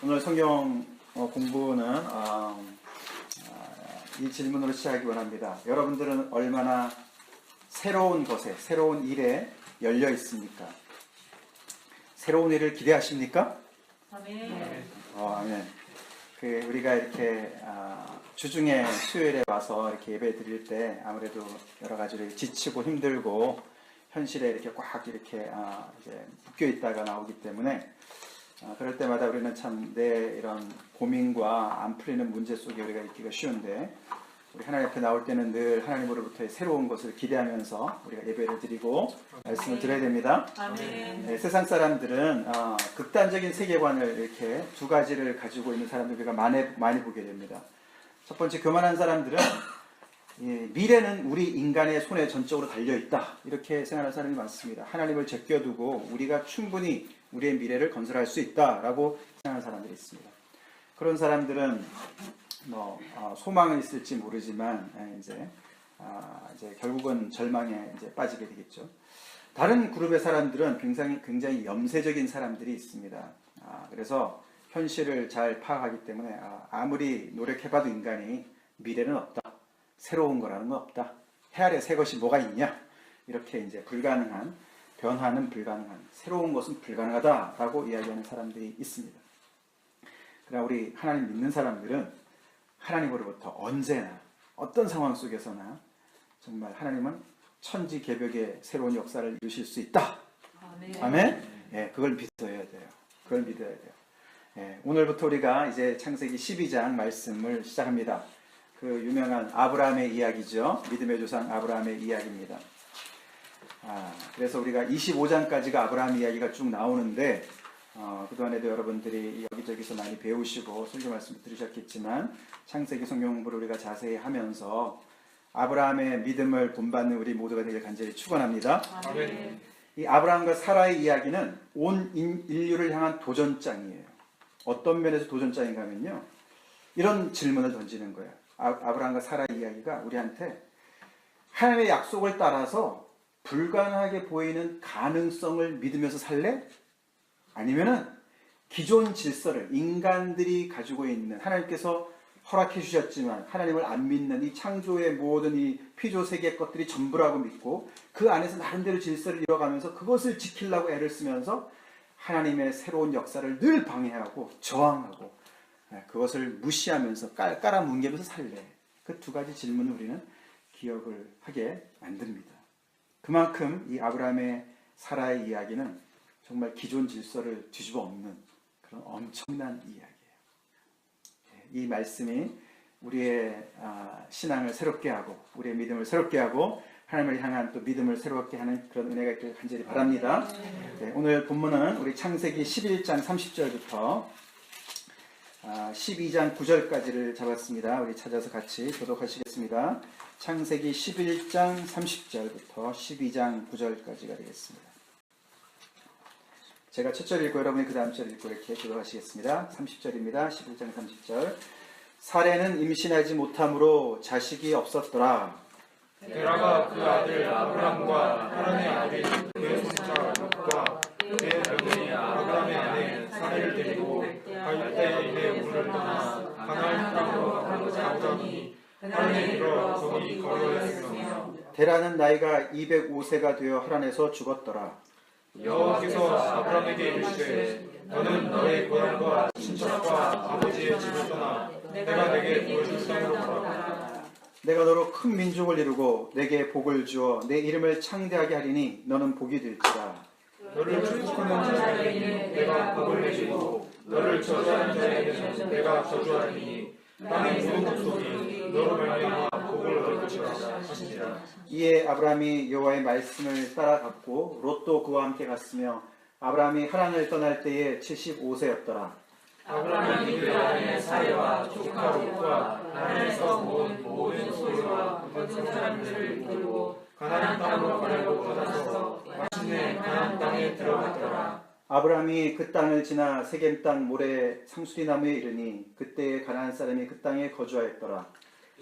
오늘 성경 공부는 이 질문으로 시작하기 원합니다. 여러분들은 얼마나 새로운 것에, 새로운 일에 열려 있습니까? 새로운 일을 기대하십니까? 아멘. 아멘. 우리가 이렇게 주중에 수요일에 와서 이렇게 예배 드릴 때 아무래도 여러 가지로 지치고 힘들고 현실에 이렇게 꽉 이렇게 이제 묶여 있다가 나오기 때문에 그럴 때마다 우리는 참 내 이런 고민과 안 풀리는 문제 속에 우리가 있기가 쉬운데, 우리 하나님 앞에 나올 때는 늘 하나님으로부터의 새로운 것을 기대하면서 우리가 예배를 드리고 말씀을 드려야 됩니다. 아멘. 네, 세상 사람들은 극단적인 세계관을 이렇게 두 가지를 가지고 있는 사람들 우리가 많이 보게 됩니다. 첫 번째, 교만한 사람들은 미래는 우리 인간의 손에 전적으로 달려있다, 이렇게 생각하는 사람이 많습니다. 하나님을 제껴두고 우리가 충분히 우리의 미래를 건설할 수 있다라고 생각하는 사람들이 있습니다. 그런 사람들은 소망은 있을지 모르지만 이제 결국은 절망에 이제 빠지게 되겠죠. 다른 그룹의 사람들은 굉장히 염세적인 사람들이 있습니다. 그래서 현실을 잘 파악하기 때문에 아무리 노력해봐도 인간이 미래는 없다, 새로운 거라는 건 없다, 해 아래 새 것이 뭐가 있냐, 이렇게 이제 불가능한, 변화는 불가능한, 새로운 것은 불가능하다라고 이야기하는 사람들이 있습니다. 그러나 우리 하나님 믿는 사람들은 하나님으로부터 언제나 어떤 상황 속에서나 정말 하나님은 천지개벽의 새로운 역사를 이루실 수 있다. 아멘. 아멘? 예, 그걸 믿어야 돼요. 그걸 믿어야 돼요. 예, 오늘부터 우리가 이제 창세기 12장 말씀을 시작합니다. 그 유명한 아브라함의 이야기죠. 믿음의 조상 아브라함의 이야기입니다. 그래서 우리가 25장까지가 아브라함 이야기가 쭉 나오는데, 그동안에도 여러분들이 여기저기서 많이 배우시고 설교 말씀 들으셨겠지만, 창세기 성경 공부를 우리가 자세히 하면서 아브라함의 믿음을 본받는 우리 모두가 되길 간절히 축원합니다. 아멘. 이 아브라함과 사라의 이야기는 온 인류를 향한 도전장이에요. 어떤 면에서 도전장인가 하면요, 이런 질문을 던지는 거예요. 아브라함과 사라의 이야기가 우리한테 하나님의 약속을 따라서 불가능하게 보이는 가능성을 믿으면서 살래? 아니면은 기존 질서를, 인간들이 가지고 있는, 하나님께서 허락해 주셨지만 하나님을 안 믿는 이 창조의 모든 이 피조 세계의 것들이 전부라고 믿고 그 안에서 나름대로 질서를 이뤄가면서 그것을 지키려고 애를 쓰면서 하나님의 새로운 역사를 늘 방해하고 저항하고 그것을 무시하면서 깔아뭉개면서 살래? 그 두 가지 질문을 우리는 기억을 하게 만듭니다. 그만큼 이 아브라함의 사라의 이야기는 정말 기존 질서를 뒤집어 엎는 그런 엄청난 이야기예요. 이 말씀이 우리의 신앙을 새롭게 하고 우리의 믿음을 새롭게 하고 하나님을 향한 또 믿음을 새롭게 하는 그런 은혜가 있기를 간절히 바랍니다. 네, 오늘 본문은 우리 창세기 11장 30절부터 12장 9절까지를 잡았습니다. 우리 찾아서 같이 교독하시겠습니다. 창세기 11장 30절부터 12장 9절까지가 되겠습니다. 제가 첫 절 읽고 여러분이 그 다음 절 읽고 이렇게 교독하시겠습니다. 30절입니다. 11장 30절. 사레는 임신하지 못함으로 자식이 없었더라. 데라가 그 아들 아브람과 하란의 아들 그의 손자 롯과 그의 며느리 아브람의 아내 사레를 데리고 갈대아인의 우를 떠나 가나안 땅으로 가고자 하더니 하란에 이르러 거기 거류하였으며 데라는 나이가 205세가 되어 하란에서 죽었더라. 여호와께서 아브람에게 이르시되 너는 너의 고향과 친척과 아버지의 집을 떠나 내가 내게 보여줄 땅으로 가라. 내가 너로 큰 민족을 이루고 내게 복을 주어 내 이름을 창대하게 하리니 너는 복이 될지라. 너를 축복하는 자에게는 내가 복을 내주고 너를 저주하는 자에게는 내가 저주하리니 땅의 모든 족속이 너로 말미암아 복을 얻을 것이라 하시니라. 이에 아브라함이 여호와의 말씀을 따라갔고 롯도 그와 함께 갔으며 아브라함이 하란을 떠날 때에 75세였더라. 아브라함이 그의 아내 사레와 조카 롯과 하란에서 모은 모든 소유와 모든 사람들을 이끌고 가나안 땅으로 가려고 떠나서 마침내 가나안 땅에 들어갔더라. 아브라함이 그 땅을 지나 세겜 땅 모래 상수리나무에 이르니 그때에 가나안 사람이 그 땅에 거주하였더라.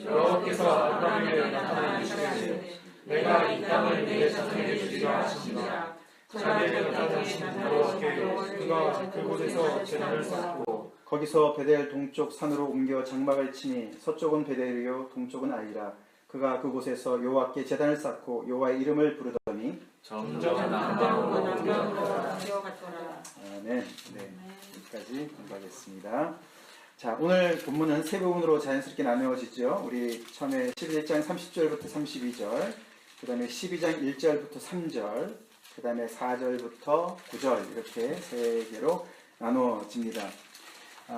여호와께서 아브라함에게 나타나 이르시되 내가 이 땅을 네게 저택해 주리라 하시니라. 자기의 여자는 신으로께 그가 그곳에서 제단을 쌓고 거기서 베델 동쪽 산으로 옮겨 장막을 치니 서쪽은 베델이요 동쪽은 아이라. 그가 그곳에서 여호와께 제단을 쌓고 여호와의 이름을 부르더니 점점 남방으로 옮겨가더라. 아멘. 네, 여기까지 공부하겠습니다. 자, 오늘 본문은 세 부분으로 자연스럽게 나누어지죠. 우리 처음에 11장 30절부터 32절, 그 다음에 12장 1절부터 3절, 그 다음에 4절부터 9절 이렇게 세 개로 나누어집니다.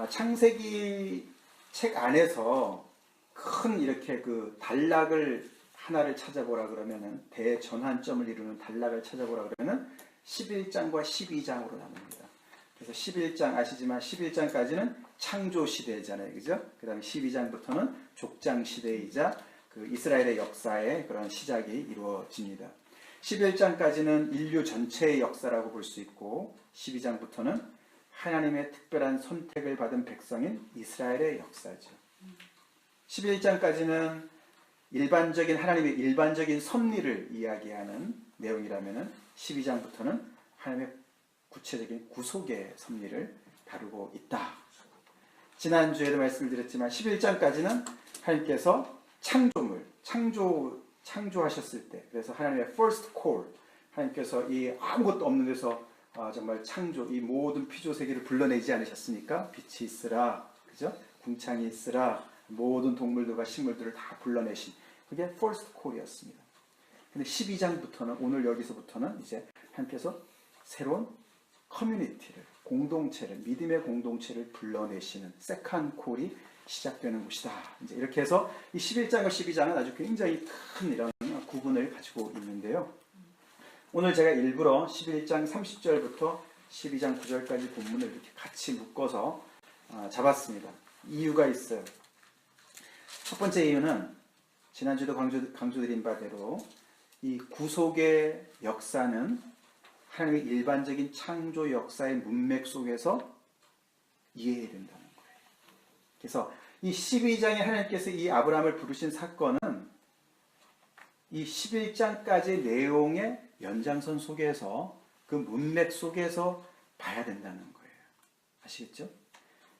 창세기 책 안에서 큰 이렇게 그 단락을 하나를 찾아보라 그러면은 대전환점을 이루는 단락을 찾아보라 그러면은 11장과 12장으로 나눕니다. 그래서 11장 아시지만 11장까지는 창조 시대잖아요, 그죠? 그 다음에 12장부터는 족장 시대이자 그 이스라엘의 역사의 그런 시작이 이루어집니다. 11장까지는 인류 전체의 역사라고 볼 수 있고 12장부터는 하나님의 특별한 선택을 받은 백성인 이스라엘의 역사죠. 11장까지는 일반적인 하나님의 일반적인 섭리를 이야기하는 내용이라면은 12장부터는 하나님의 구체적인 구속의 섭리를 다루고 있다. 지난주에도 말씀을 드렸지만 11장까지는 하나님께서 창조물, 창조하셨을 때, 그래서 하나님의 first call, 하나님께서 이 아무것도 없는 데서 정말 창조, 이 모든 피조 세계를 불러내지 않으셨습니까? 빛이 있으라, 그죠? 궁창이 있으라, 모든 동물들과 식물들을 다 불러내신 그게 first call이었습니다. 근데 12장부터는 오늘 여기서부터는 이제 하나님께서 새로운 커뮤니티를, 공동체를, 믿음의 공동체를 불러내시는 세컨 콜이 시작되는 곳이다. 이제 이렇게 해서 이 11장과 12장은 아주 굉장히 큰 이런 구분을 가지고 있는데요. 오늘 제가 일부러 11장 30절부터 12장 9절까지 본문을 이렇게 같이 묶어서 잡았습니다. 이유가 있어요. 첫 번째 이유는 지난주도 강조드린 바대로 이 구속의 역사는 하나님의 일반적인 창조 역사의 문맥 속에서 이해해야 된다는 거예요. 그래서 이 12장에 하나님께서 이 아브라함을 부르신 사건은 이 11장까지의 내용의 연장선 속에서 그 문맥 속에서 봐야 된다는 거예요. 아시겠죠?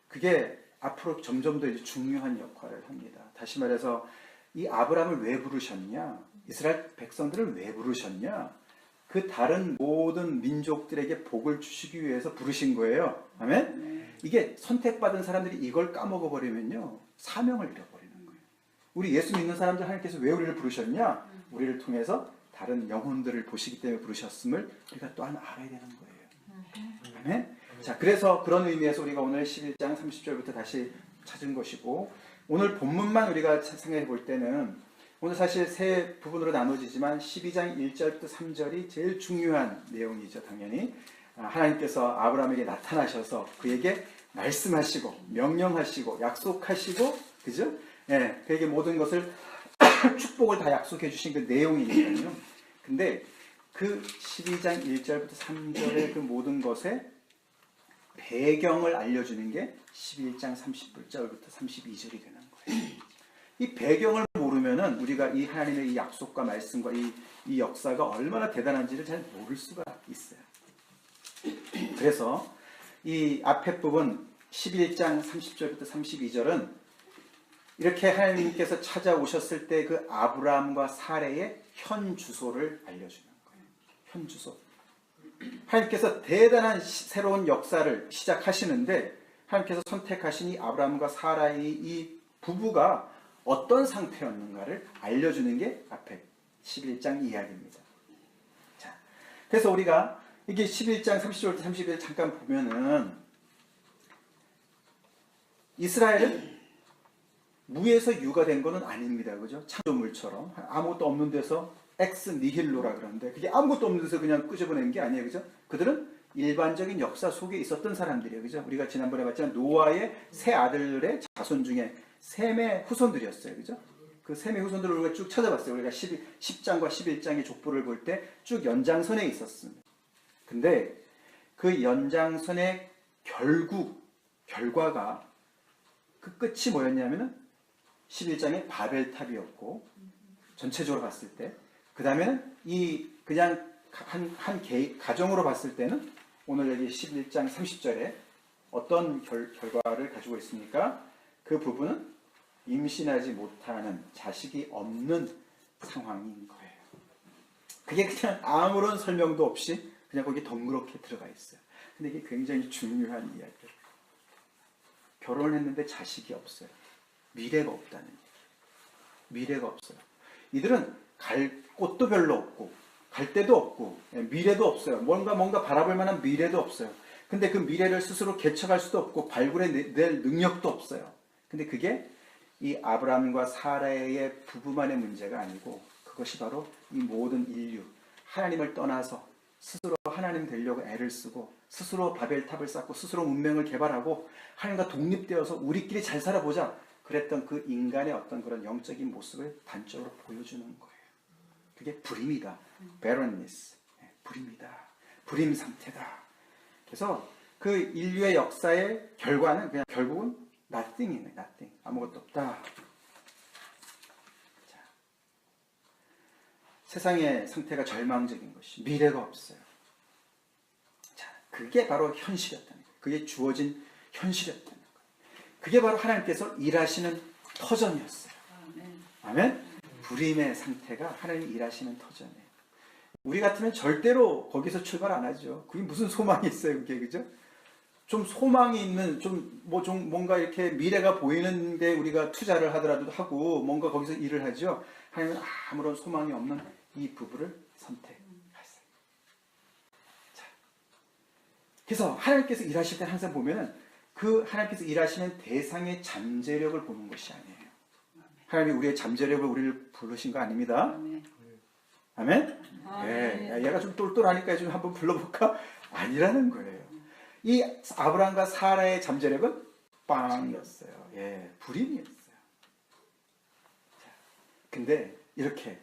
그게 앞으로 점점 더 이제 중요한 역할을 합니다. 다시 말해서 이 아브라함을 왜 부르셨냐? 이스라엘 백성들을 왜 부르셨냐? 그 다른 모든 민족들에게 복을 주시기 위해서 부르신 거예요. 아멘? 이게 선택받은 사람들이 이걸 까먹어 버리면요, 사명을 잃어버리는 거예요. 우리 예수 믿는 사람들 하나님께서 왜 우리를 부르셨냐? 우리를 통해서 다른 영혼들을 보시기 때문에 부르셨음을 우리가 또한 알아야 되는 거예요. 아멘? 자, 그래서 그런 의미에서 우리가 오늘 11장 30절부터 다시 찾은 것이고, 오늘 본문만 우리가 생각해 볼 때는 오늘 사실 세 부분으로 나눠지지만 12장 1절부터 3절이 제일 중요한 내용이죠. 당연히 하나님께서 아브라함에게 나타나셔서 그에게 말씀하시고 명령하시고 약속하시고, 그죠? 예, 그에게 모든 것을 축복을 다 약속해 주신 그 내용이니까요. 근데 그 12장 1절부터 3절의 그 모든 것의 배경을 알려주는 게 11장 30절부터 32절이 되는 거예요. 이 배경을 모르면은 우리가 이 하나님의 이 약속과 말씀과 이 역사가 얼마나 대단한지를 잘 모를 수가 있어요. 그래서 이 앞에 부분 11장 30절부터 32절은 이렇게 하나님께서 찾아오셨을 때 그 아브라함과 사레의 현 주소를 알려주는 거예요. 현 주소. 하나님께서 대단한 새로운 역사를 시작하시는데 하나님께서 선택하신 이 아브라함과 사라의 이 부부가 어떤 상태였는가를 알려주는 게 앞에 11장 이야기입니다. 자, 그래서 우리가 이게 11장 30절부터 31절 잠깐 보면은 이스라엘은 무에서 유가 된 것은 아닙니다. 그죠? 창조물처럼 아무것도 없는 데서 엑스 니힐로라 그러는데 그게 아무것도 없는 데서 그냥 끄집어낸 게 아니에요. 그죠? 그들은 일반적인 역사 속에 있었던 사람들이에요. 그죠? 우리가 지난번에 봤지만 노아의 세 아들의 자손 중에 셈의 후손들이었어요. 그죠? 그 셈의 후손들을 우리가 쭉 찾아봤어요. 우리가 10장과 11장의 족보를 볼 때 쭉 연장선에 있었습니다. 근데 그 연장선의 결과가 그 끝이 뭐였냐면은 11장의 바벨탑이었고, 전체적으로 봤을 때 그 다음에는 이 그냥 가정으로 봤을 때는 오늘 여기 11장 30절에 어떤 결과를 가지고 있습니까? 그 부부는 임신하지 못하는 자식이 없는 상황인 거예요. 그게 그냥 아무런 설명도 없이 그냥 거기 덩그렇게 들어가 있어요. 근데 이게 굉장히 중요한 이야기예요. 결혼을 했는데 자식이 없어요. 미래가 없다는 얘기예요. 미래가 없어요. 이들은 갈 곳도 별로 없고 갈 데도 없고 미래도 없어요. 뭔가 바라볼 만한 미래도 없어요. 근데 그 미래를 스스로 개척할 수도 없고 발굴해낼 능력도 없어요. 근데 그게 이 아브라함과 사라의 부부만의 문제가 아니고 그것이 바로 이 모든 인류, 하나님을 떠나서 스스로 하나님 되려고 애를 쓰고 스스로 바벨탑을 쌓고 스스로 문명을 개발하고 하나님과 독립되어서 우리끼리 잘 살아보자 그랬던 그 인간의 어떤 그런 영적인 모습을 단적으로 보여주는 거예요. 그게 불임이다. barrenness. 불임이다. 불임 상태다. 그래서 그 인류의 역사의 결과는 그냥 결국은 nothing이네. nothing. 아무것도 없다. 자, 세상의 상태가 절망적인 것이 미래가 없어요. 자, 그게 바로 현실이었다는 거예요. 그게 주어진 현실이었다는 거예요. 그게 바로 하나님께서 일하시는 터전이었어요. 아멘? 불임의 상태가 하나님이 일하시는 터전이에요. 우리 같으면 절대로 거기서 출발 안 하죠. 그게 무슨 소망이 있어요, 그게, 그죠? 좀 소망이 있는, 좀 뭔가 이렇게 미래가 보이는데 우리가 투자를 하더라도 하고 뭔가 거기서 일을 하죠. 하나님은 아무런 소망이 없는 이 부부를 선택했어요. 자, 그래서 하나님께서 일하실 때 항상 보면은 그 하나님께서 일하시는 대상의 잠재력을 보는 것이 아니에요. 하나님이 우리의 잠재력을 우리를 부르신 거 아닙니다. 아멘? 네. 얘가 좀 똘똘하니까 좀 한번 불러볼까? 아니라는 거예요. 이 아브라함과 사라의 잠재력은 빵이었어요. 예, 불임이었어요. 자, 근데 이렇게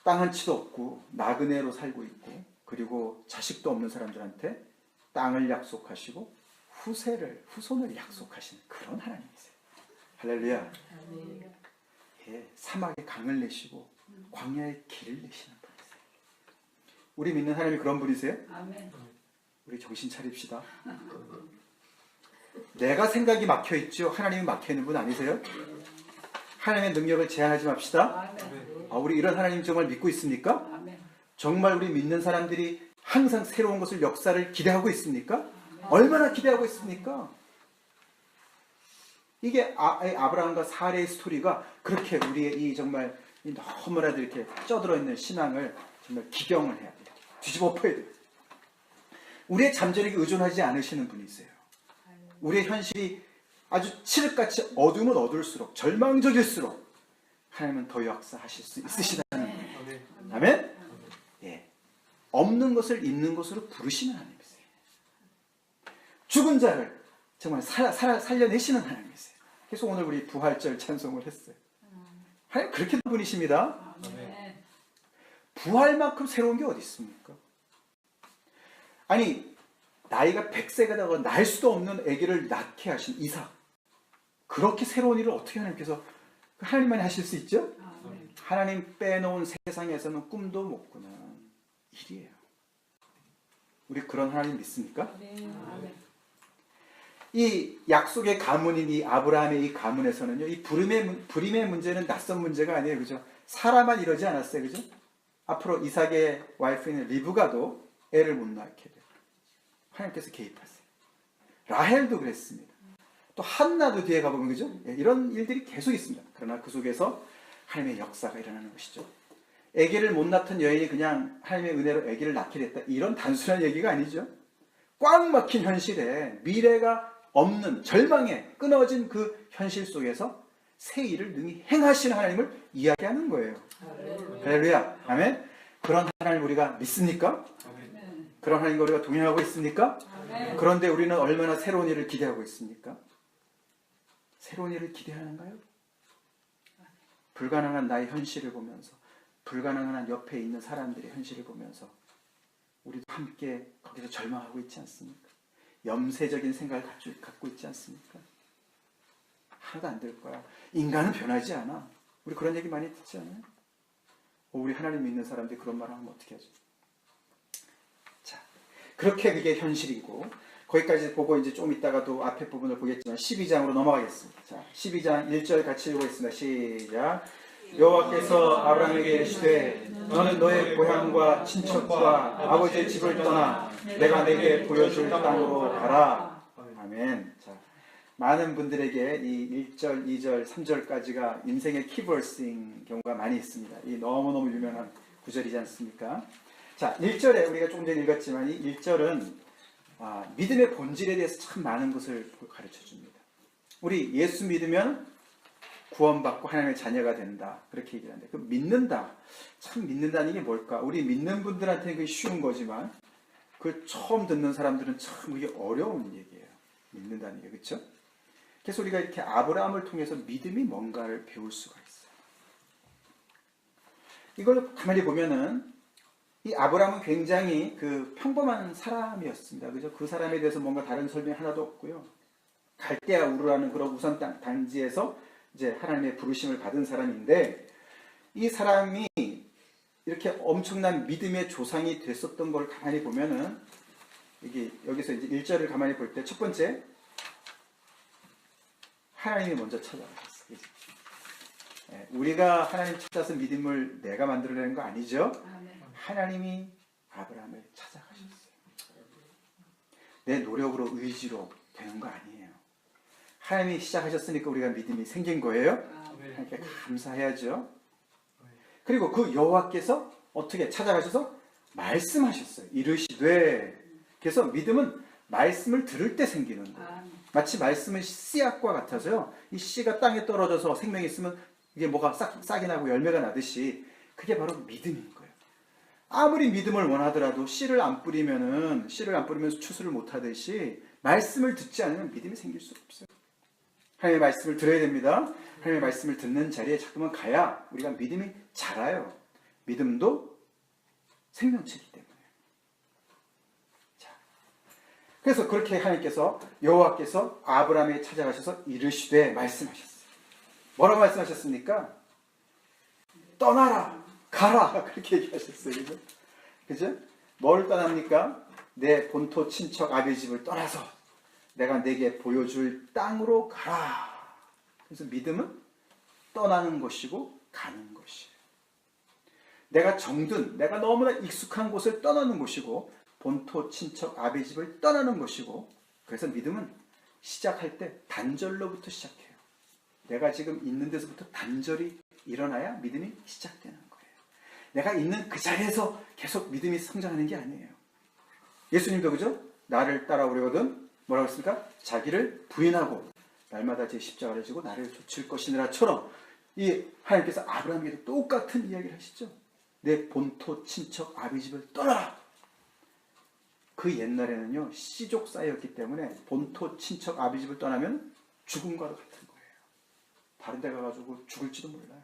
땅 한 치도 없고 나그네로 살고 있고 그리고 자식도 없는 사람들한테 땅을 약속하시고 후손을 약속하시는 그런 하나님이세요. 할렐루야. 예, 사막에 강을 내시고 광야에 길을 내시는 분이세요. 우리 믿는 하나님이 그런 분이세요? 아멘. 우리 정신 차립시다. 내가 생각이 막혀있죠. 하나님이 막혀있는 분 아니세요? 하나님의 능력을 제한하지 맙시다. 우리 이런 하나님 정말 믿고 있습니까? 정말 우리 믿는 사람들이 항상 새로운 것을 역사를 기대하고 있습니까? 얼마나 기대하고 있습니까? 이게 아브라함과 사레의 스토리가 그렇게 우리의 이 정말 너무나도 이렇게 쪄들어 있는 신앙을 정말 기경을 해야 돼요. 뒤집어 엎어야 돼요. 우리의 잠재력에 의존하지 않으시는 분이세요. 우리의 현실이 아주 칠흑같이 어두우면 어두울수록 절망적일수록 하나님은 더 역사하실 수 있으시다는 거예요. 아멘? 예. 없는 것을 있는 것으로 부르시는 하나님이세요. 죽은 자를 정말 살려내시는 하나님이세요. 그래서 오늘 우리 부활절 찬송을 했어요. 하나님 그렇게 분이십니다. 부활만큼 새로운 게 어디 있습니까? 아니 나이가 100세가 되고 날 수도 없는 아기를 낳게 하신 이삭, 그렇게 새로운 일을 어떻게 하나님께서 하나님만이 하실 수 있죠? 하나님 빼놓은 세상에서는 꿈도 못 꾸는 일이에요. 우리 그런 하나님 믿습니까? 이 약속의 가문인 이 아브라함의 이 가문에서는요, 이 불임의 문제는 낯선 문제가 아니에요. 그죠? 사라만 이러지 않았어요. 그죠? 앞으로 이삭의 와이프인 리브가도 애를 못 낳게 돼요. 하나님께서 개입하세요. 라헬도 그랬습니다. 또 한나도 뒤에 가보면 그죠? 이런 일들이 계속 있습니다. 그러나 그 속에서 하나님의 역사가 일어나는 것이죠. 아기를 못 낳던 여인이 그냥 하나님의 은혜로 아기를 낳게 됐다. 이런 단순한 얘기가 아니죠. 꽉 막힌 현실에 미래가 없는 절망에 끊어진 그 현실 속에서 새 일을 능히 행하시는 하나님을 이야기하는 거예요. 할렐루야. 아멘. 그런 하나님 우리가 믿습니까? 그런 하나님과 우리가 동행하고 있습니까? 그런데 우리는 얼마나 새로운 일을 기대하고 있습니까? 새로운 일을 기대하는가요? 불가능한 나의 현실을 보면서, 불가능한 옆에 있는 사람들의 현실을 보면서 우리도 함께 거기서 절망하고 있지 않습니까? 염세적인 생각을 갖고 있지 않습니까? 하나도 안 될 거야. 인간은 변하지 않아. 우리 그런 얘기 많이 듣지 않아요? 우리 하나님 믿는 사람들이 그런 말 하면 어떻게 하죠? 그렇게 그게 현실이고, 거기까지 보고 이제 좀 이따가도 앞에 부분을 보겠지만 12장으로 넘어가겠습니다. 자, 12장 1절 같이 읽어보겠습니다. 시작. 여호와께서 아브라함에게 이르시되 너는 너의 고향과 친척과 아버지의 집을 떠나 내가 내게 보여줄 땅으로 가라. 아멘. 자, 많은 분들에게 이 1절, 2절, 3절까지가 인생의 키버스인 경우가 많이 있습니다. 이 너무너무 유명한 구절이지 않습니까? 자, 1절에 우리가 조금 전에 읽었지만 이 1절은 믿음의 본질에 대해서 참 많은 것을 가르쳐 줍니다. 우리 예수 믿으면 구원받고 하나님의 자녀가 된다. 그렇게 얘기를 하는데, 그 믿는다. 참 믿는다는 게 뭘까? 우리 믿는 분들한테는 그게 쉬운 거지만, 그 처음 듣는 사람들은 참 그게 어려운 얘기예요. 믿는다는 게, 그렇죠? 그래서 우리가 이렇게 아브라함을 통해서 믿음이 뭔가를 배울 수가 있어요. 이걸 가만히 보면은 이 아브라함은 굉장히 그 평범한 사람이었습니다. 그죠? 그 사람에 대해서 뭔가 다른 설명이 하나도 없고요. 갈대아 우르라는 그런 우선 단지에서 이제 하나님의 부르심을 받은 사람인데, 이 사람이 이렇게 엄청난 믿음의 조상이 됐었던 걸 가만히 보면은, 이게 여기서 이제 1절을 가만히 볼 때 첫 번째, 하나님이 먼저 찾아가셨어요. 우리가 하나님 찾아서 믿음을 내가 만들어내는 거 아니죠? 하나님이 아브라함을 찾아가셨어요. 내 노력으로 의지로 되는 거 아니에요. 하나님이 시작하셨으니까 우리가 믿음이 생긴 거예요. 하나님께 감사해야죠. 그리고 그 여호와께서 어떻게 찾아가셔서 말씀하셨어요. 이르시되. 그래서 믿음은 말씀을 들을 때 생기는 거예요. 마치 말씀은 씨앗과 같아서요. 이 씨가 땅에 떨어져서 생명이 있으면 이게 뭐가 싹이 나고 열매가 나듯이, 그게 바로 믿음인 거예요. 아무리 믿음을 원하더라도 씨를 안 뿌리면서 추수를 못 하듯이, 말씀을 듣지 않으면 믿음이 생길 수 없어요. 하나님의 말씀을 들어야 됩니다. 하나님의 말씀을 듣는 자리에 자꾸만 가야 우리가 믿음이 자라요. 믿음도 생명체이기 때문에. 자, 그래서 그렇게 하나님께서, 여호와께서 아브라함에게 찾아가셔서 이르시되 말씀하셨어요. 뭐라고 말씀하셨습니까? 떠나라, 가라, 그렇게 얘기하셨어요. 그죠? 그죠? 뭘 떠납니까? 내 본토 친척 아비 집을 떠나서 내가 내게 보여줄 땅으로 가라. 그래서 믿음은 떠나는 것이고 가는 것이에요. 내가 정든, 내가 너무나 익숙한 곳을 떠나는 것이고, 본토 친척 아비 집을 떠나는 것이고, 그래서 믿음은 시작할 때 단절로부터 시작해요. 내가 지금 있는 데서부터 단절이 일어나야 믿음이 시작되는 거예요. 내가 있는 그 자리에서 계속 믿음이 성장하는 게 아니에요. 예수님도 그죠? 나를 따라오려거든 뭐라고 했습니까? 자기를 부인하고 날마다 제 십자가를 지고 나를 좇을 것이니라처럼, 이 하나님께서 아브라함에게도 똑같은 이야기를 하시죠. 내 본토 친척 아비 집을 떠나라. 그 옛날에는요, 씨족 사이였기 때문에 본토 친척 아비 집을 떠나면 죽음과도 같은 거예요. 다른 데 가가지고 죽을지도 몰라요.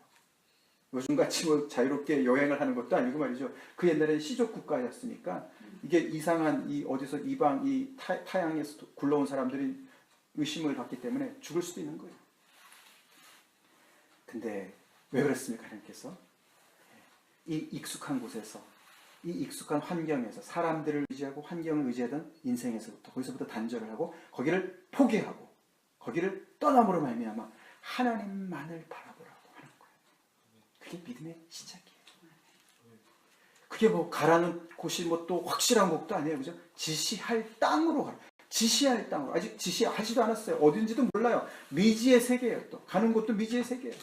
요즘같이 뭐 자유롭게 여행을 하는 것도 아니고 말이죠. 그 옛날에는 씨족 국가였으니까, 이게 이상한 이 어디서 이방 이 타양에서 굴러온 사람들이 의심을 받기 때문에 죽을 수도 있는 거예요. 근데 왜 그랬습니까? 하나님께서 이 익숙한 곳에서, 이 익숙한 환경에서, 사람들을 의지하고 환경을 의지하던 인생에서부터, 거기서부터 단절을 하고 거기를 포기하고 거기를 떠남으로 말미암아 하나님만을 바라보라고 하는 거예요. 그게 믿음의 시작이에요. 그게 뭐 가라는 곳이 뭐 또 확실한 곳도 아니에요. 그죠? 지시할 땅으로 가라. 지시할 땅으로. 아직 지시하지도 않았어요. 어딘지도 몰라요. 미지의 세계예요. 또 가는 곳도 미지의 세계예요.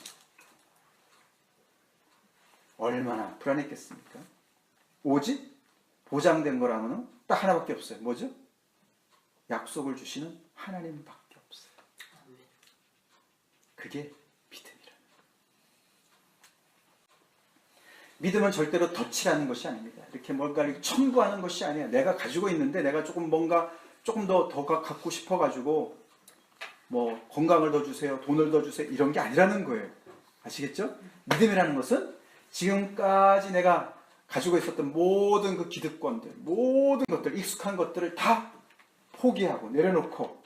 얼마나 불안했겠습니까? 오직 보장된 거라면 딱 하나밖에 없어요. 뭐죠? 약속을 주시는 하나님밖에 없어요. 그게 믿음이라. 믿음은 절대로 덧칠하는 것이 아닙니다. 이렇게 뭔가를 첨부하는 것이 아니에요. 내가 가지고 있는데 내가 조금 더 갖고 싶어가지고 뭐 건강을 더 주세요, 돈을 더 주세요, 이런 게 아니라는 거예요. 아시겠죠? 믿음이라는 것은 지금까지 내가 가지고 있었던 모든 그 기득권들, 모든 것들, 익숙한 것들을 다 포기하고 내려놓고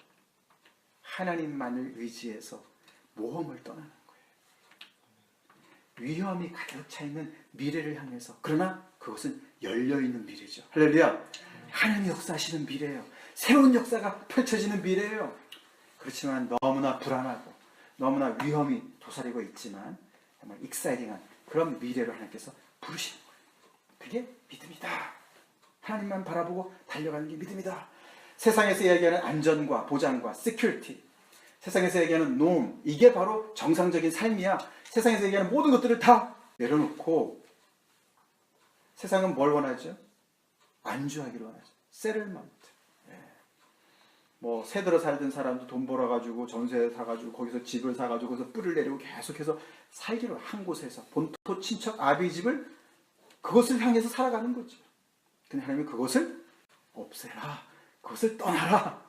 하나님만을 의지해서 모험을 떠나는 거예요. 위험이 가득 차 있는 미래를 향해서. 그러나 그것은 열려있는 미래죠. 할렐루야. 하나님이 역사하시는 미래예요. 새로운 역사가 펼쳐지는 미래예요. 그렇지만 너무나 불안하고 너무나 위험이 도사리고 있지만 정말 익사이딩한 그런 미래로 하나님께서 부르시는 거예요. 그게 믿음이다. 하나님만 바라보고 달려가는 게 믿음이다. 세상에서 얘기하는 안전과 보장과 시큐리티, 세상에서 얘기하는 norm, 이게 바로 정상적인 삶이야. 세상에서 얘기하는 모든 것들을 다 내려놓고 세상은 뭘 원하죠? 안주하기를 원하죠. 세틀먼트. 뭐 새들어 살던 사람도 돈 벌어가지고 전세 사가지고 거기서 집을 사가지고 거기서 뿔을 내리고 계속해서 살기로 한 곳에서 본토 친척 아비 집을 그것을 향해서 살아가는 거죠. 근데 하나님은 그것을 없애라. 그것을 떠나라.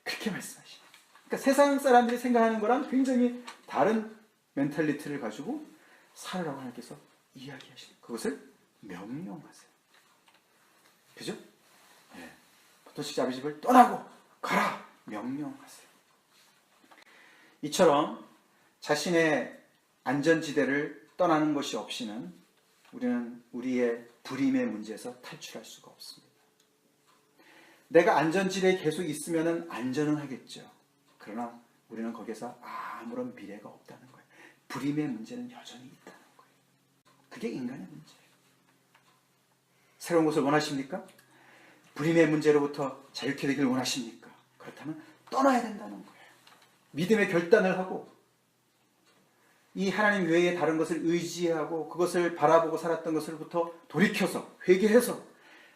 그렇게 말씀하시죠. 그러니까 세상 사람들이 생각하는 거랑 굉장히 다른 멘탈리티를 가지고 살으라고 하나님께서 이야기하시는 그것을 명령하세요. 그죠? 네. 본토 친척 아비 집을 떠나고 가라! 명령하세요. 이처럼 자신의 안전지대를 떠나는 것이 없이는 우리는 우리의 불임의 문제에서 탈출할 수가 없습니다. 내가 안전지대에 계속 있으면 안전은 하겠죠. 그러나 우리는 거기서 아무런 미래가 없다는 거예요. 불임의 문제는 여전히 있다는 거예요. 그게 인간의 문제예요. 새로운 것을 원하십니까? 불임의 문제로부터 자유케 되길 원하십니까? 그렇다면 떠나야 된다는 거예요. 믿음의 결단을 하고 이 하나님 외에 다른 것을 의지하고 그것을 바라보고 살았던 것으로부터 돌이켜서 회개해서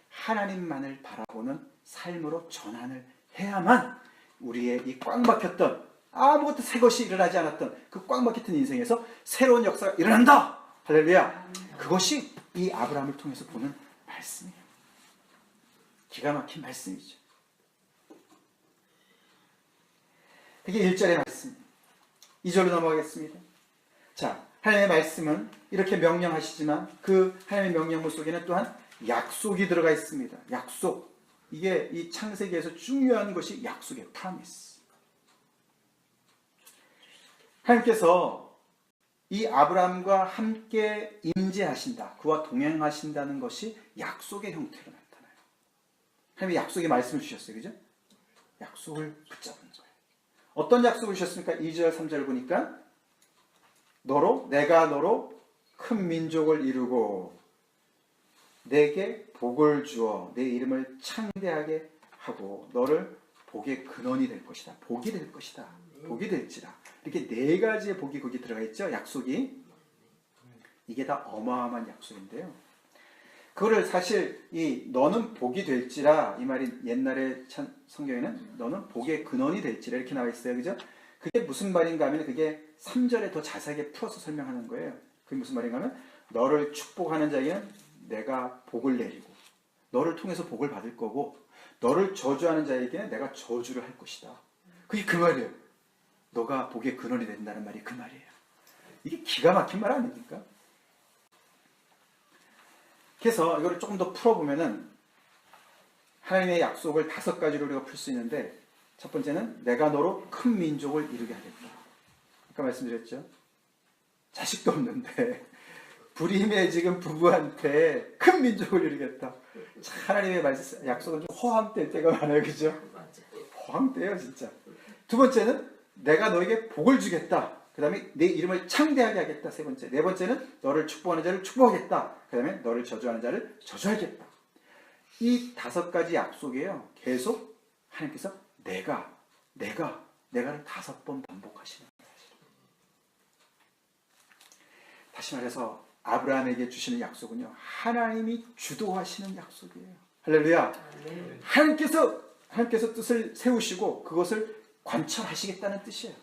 하나님만을 바라보는 삶으로 전환을 해야만 우리의 이 꽉 막혔던 아무것도 새 것이 일어나지 않았던 그 꽉 막혔던 인생에서 새로운 역사가 일어난다. 할렐루야. 그것이 이 아브라함을 통해서 보는 말씀이에요. 기가 막힌 말씀이죠. 그게 1절의 말씀입니다. 2절로 넘어가겠습니다. 자, 하나님의 말씀은 이렇게 명령하시지만 그 하나님의 명령문 속에는 또한 약속이 들어가 있습니다. 약속. 이게 이 창세기에서 중요한 것이 약속의 프로미스. 하나님께서 이 아브라함과 함께 임재하신다. 그와 동행하신다는 것이 약속의 형태로 나타나요. 하나님이 약속의 말씀을 주셨어요. 그죠? 약속을 붙잡은 거예요. 어떤 약속을 주셨습니까? 2절, 3절 보니까 내가 너로 큰 민족을 이루고 내게 복을 주어 내 이름을 창대하게 하고 너를 복의 근원이 될 것이다. 복이 될 것이다. 복이 될지라. 이렇게 네 가지의 복이 거기 들어가 있죠. 약속이. 이게 다 어마어마한 약속인데요. 그거를 사실 이 너는 복이 될지라 이 말이 옛날에 성경에는 너는 복의 근원이 될지라 이렇게 나와 있어요. 그죠? 그게 무슨 말인가 하면 그게 3절에 더 자세하게 풀어서 설명하는 거예요. 그게 무슨 말인가 하면 너를 축복하는 자에게는 내가 복을 내리고 너를 통해서 복을 받을 거고 너를 저주하는 자에게는 내가 저주를 할 것이다. 그게 그 말이에요. 너가 복의 근원이 된다는 말이 그 말이에요. 이게 기가 막힌 말 아닙니까? 그래서 이거를 조금 더 풀어보면은 하나님의 약속을 5가지로 우리가 풀 수 있는데 첫 번째는 내가 너로 큰 민족을 이루게 하겠다. 아까 말씀드렸죠. 자식도 없는데 불임의 지금 부부한테 큰 민족을 이루겠다. 하나님의 말씀, 약속은 좀 허황될 때가 많아요. 그죠? 허황돼요 진짜. 두 번째는 내가 너에게 복을 주겠다. 그 다음에 내 이름을 창대하게 하겠다. 세 번째. 네 번째는 너를 축복하는 자를 축복하겠다. 그 다음에 너를 저주하는 자를 저주하겠다. 이 5가지 약속이에요. 계속 하나님께서 내가를 5번 반복하시는 거예요. 다시 말해서 아브라함에게 주시는 약속은요. 하나님이 주도하시는 약속이에요. 할렐루야. 하나님께서 뜻을 세우시고 그것을 관철하시겠다는 뜻이에요.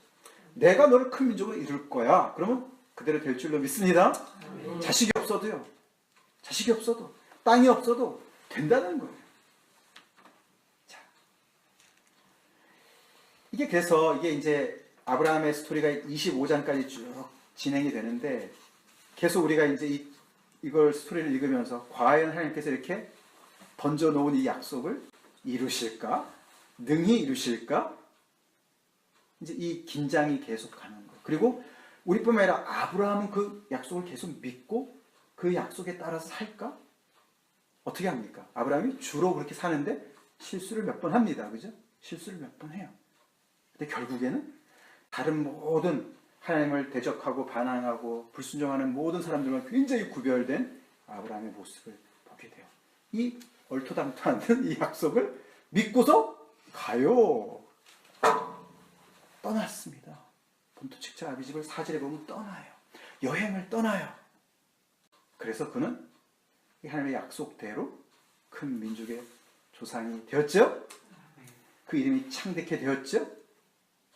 내가 너를 큰 민족으로 이룰 거야. 그러면 그대로 될 줄로 믿습니다. 자식이 없어도 땅이 없어도 된다는 거예요. 자, 그래서 이게 이제 아브라함의 스토리가 25장까지 쭉 진행이 되는데 계속 우리가 이제 이걸 스토리를 읽으면서 과연 하나님께서 이렇게 던져놓은 이 약속을 이루실까? 능히 이루실까? 이제 이 긴장이 계속 가는 거예요. 그리고 우리뿐만 아니라 아브라함은 그 약속을 계속 믿고 그 약속에 따라서 살까? 어떻게 합니까? 아브라함이 주로 그렇게 사는데 실수를 몇 번 합니다. 그죠? 실수를 몇 번 해요. 근데 결국에는 다른 모든 하나님을 대적하고 반항하고 불순종하는 모든 사람들과 굉장히 구별된 아브라함의 모습을 보게 돼요. 이 얼토당토하는 이 약속을 믿고서 가요. 떠났습니다. 본토 직자 아비 집을 4절에 보면 떠나요. 여행을 떠나요. 그래서 그는 하나님의 약속대로 큰 민족의 조상이 되었죠. 그 이름이 창대케 되었죠.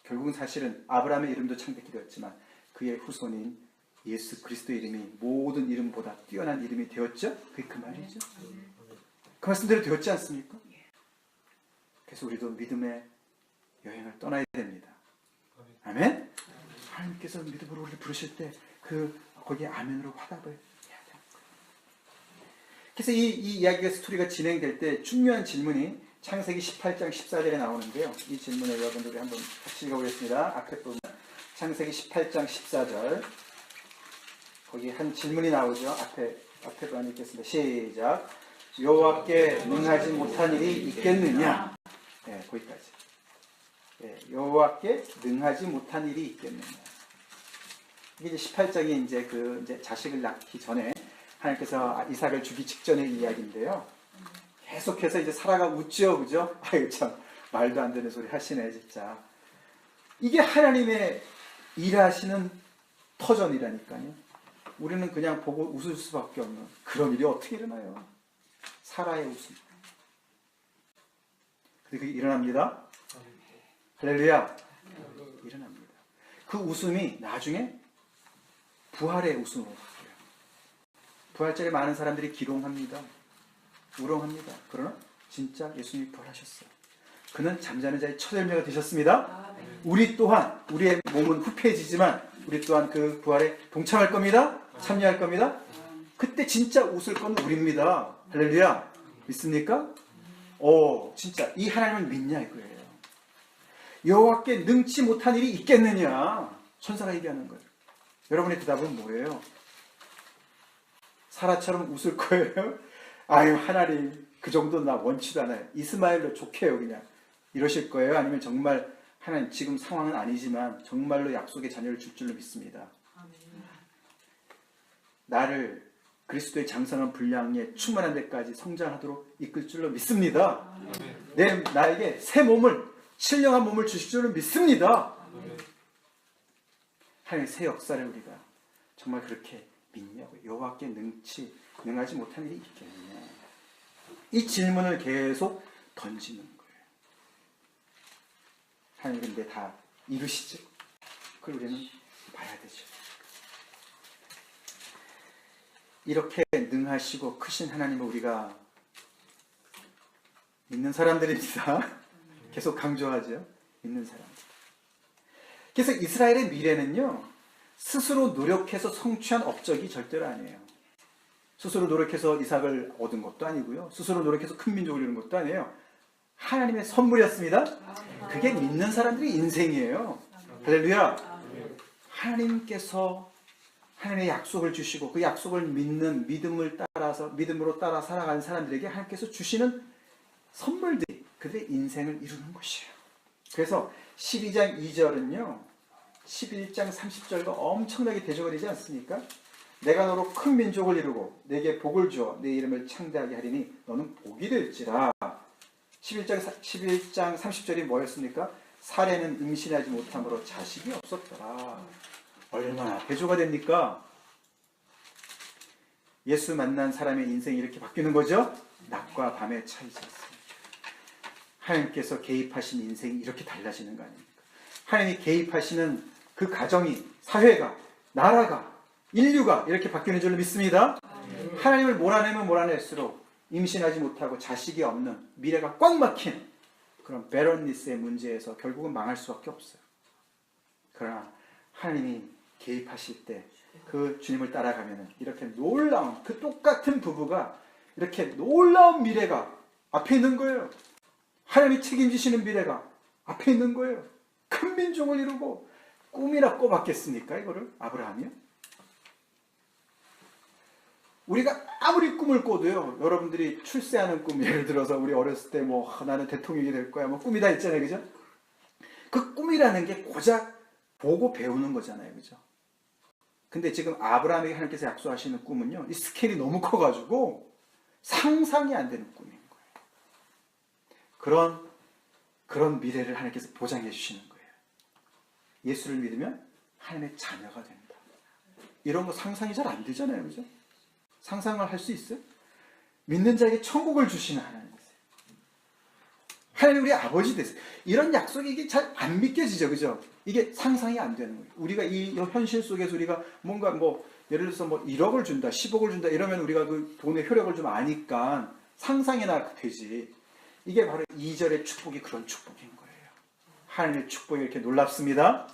결국은 사실은 아브라함의 이름도 창대케 되었지만 그의 후손인 예수 그리스도의 이름이 모든 이름보다 뛰어난 이름이 되었죠. 그게 그 말이죠. 그 말씀대로 되었지 않습니까? 그래서 우리도 믿음의 여행을 떠나야 됩니다. 아멘? 하나님께서 믿음으로 우리를 부르실 때 거기에 아멘으로 화답을 해야 돼요. 그래서 이 이야기가 스토리가 진행될 때 중요한 질문이 창세기 18장 14절에 나오는데요. 이 질문을 여러분들이 한번 같이 읽어보겠습니다. 앞에 보면 창세기 18장 14절 거기 한 질문이 나오죠. 앞에 번 읽겠습니다. 시작. 여호와께 능하지 못한 일이 있겠느냐? 네, 거기까지. 네, 여호와께 능하지 못한 일이 있겠느냐? 이게 이제 18장이 이제 자식을 낳기 전에 하나님께서 이삭을 주기 직전의 이야기인데요. 계속해서 이제 사라가 웃죠, 그죠? 아유 참 말도 안 되는 소리 하시네 진짜. 이게 하나님의 일하시는 터전이라니까요. 우리는 그냥 보고 웃을 수밖에 없는 그런 일이 어떻게 일어나요? 사라의 웃음. 근데 그게 일어납니다. 할렐루야. 일어납니다. 그 웃음이 나중에 부활의 웃음으로 바뀌어요. 부활절에 많은 사람들이 기롱합니다. 우롱합니다. 그러나 진짜 예수님이 부활하셨어요. 그는 잠자는 자의 첫 열매가 되셨습니다. 우리 또한 우리의 몸은 후패해지지만 우리 또한 그 부활에 동참할 겁니다. 참여할 겁니다. 그때 진짜 웃을 건 우리입니다. 할렐루야. 믿습니까? 진짜 이 하나님을 믿냐 이거예요. 여호와께 능치 못한 일이 있겠느냐? 천사가 얘기하는 거예요. 여러분의 대답은 뭐예요? 사라처럼 웃을 거예요? 아유 하나님 그 정도는 나 원치도 않아요. 이스마엘로 좋게요 그냥. 이러실 거예요? 아니면 정말 하나님 지금 상황은 아니지만 정말로 약속의 자녀를 줄 줄로 믿습니다. 나를 그리스도의 장성한 분량에 충만한 데까지 성장하도록 이끌 줄로 믿습니다. 나에게 새 몸을 신령한 몸을 주실 줄로 믿습니다. 하나님의 새 역사를 우리가 정말 그렇게 믿냐고요. 여호와께 능하지 못한 일이 있겠느냐. 이 질문을 계속 던지는 거예요. 하나님 근데 다 이루시죠. 그걸 우리는 봐야 되죠. 이렇게 능하시고 크신 하나님을 우리가 믿는 사람들입니다. 계속 강조하죠. 믿는 사람들. 그래서 이스라엘의 미래는요. 스스로 노력해서 성취한 업적이 절대로 아니에요. 스스로 노력해서 이삭을 얻은 것도 아니고요. 스스로 노력해서 큰 민족을 이룬 것도 아니에요. 하나님의 선물이었습니다. 그게 믿는 사람들의 인생이에요. 할렐루야. 하나님께서 하나님의 약속을 주시고 그 약속을 믿는 믿음으로 따라 살아가는 사람들에게 하나님께서 주시는 선물들이 그들의 인생을 이루는 것이에요. 그래서 12장 2절은요. 11장 30절과 엄청나게 대조가 되지 않습니까? 내가 너로 큰 민족을 이루고 내게 복을 주어 내 이름을 창대하게 하리니 너는 복이 될지라. 11장 30절이 뭐였습니까? 사례는 임신하지 못함으로 자식이 없었더라. 얼마나 대조가 됩니까? 예수 만난 사람의 인생이 이렇게 바뀌는 거죠? 낮과 밤의 차이지 않습니까? 하나님께서 개입하신 인생이 이렇게 달라지는 거 아닙니까? 하나님이 개입하시는 그 가정이, 사회가, 나라가, 인류가 이렇게 바뀌는 줄로 믿습니다. 하나님을 몰아내면 몰아낼수록 임신하지 못하고 자식이 없는 미래가 꽉 막힌 그런 베런니스의 문제에서 결국은 망할 수밖에 없어요. 그러나 하나님이 개입하실 때 그 주님을 따라가면 이렇게 놀라운 그 똑같은 부부가 이렇게 놀라운 미래가 앞에 있는 거예요. 하나님이 책임지시는 미래가 앞에 있는 거예요. 큰 민족을 이루고 꿈이나 꿔봤겠습니까? 이거를 아브라함이요? 우리가 아무리 꿈을 꿔도요, 여러분들이 출세하는 꿈, 예를 들어서 우리 어렸을 때 뭐 나는 대통령이 될 거야, 뭐 꿈이 다 있잖아요, 그죠? 그 꿈이라는 게 고작 보고 배우는 거잖아요, 그죠? 근데 지금 아브라함에게 하나님께서 약속하시는 꿈은요, 이 스케일이 너무 커가지고 상상이 안 되는 꿈인 거예요. 그런 미래를 하나님께서 보장해 주시는 거예요. 예수를 믿으면 하나님의 자녀가 된다. 이런 거 상상이 잘 안 되잖아요, 그죠? 상상을 할 수 있어요? 믿는 자에게 천국을 주시는 하나님이세요. 하나님 우리 아버지 되세요. 이런 약속이 이게 잘 안 믿겨지죠, 그죠? 이게 상상이 안 되는 거예요. 우리가 이 현실 속에서 우리가 뭔가 뭐 예를 들어서 뭐 1억을 준다, 10억을 준다 이러면 우리가 그 돈의 효력을 좀 아니까 상상이나 되지. 이게 바로 2절의 축복이 그런 축복인 거예요. 하나님의 축복이 이렇게 놀랍습니다.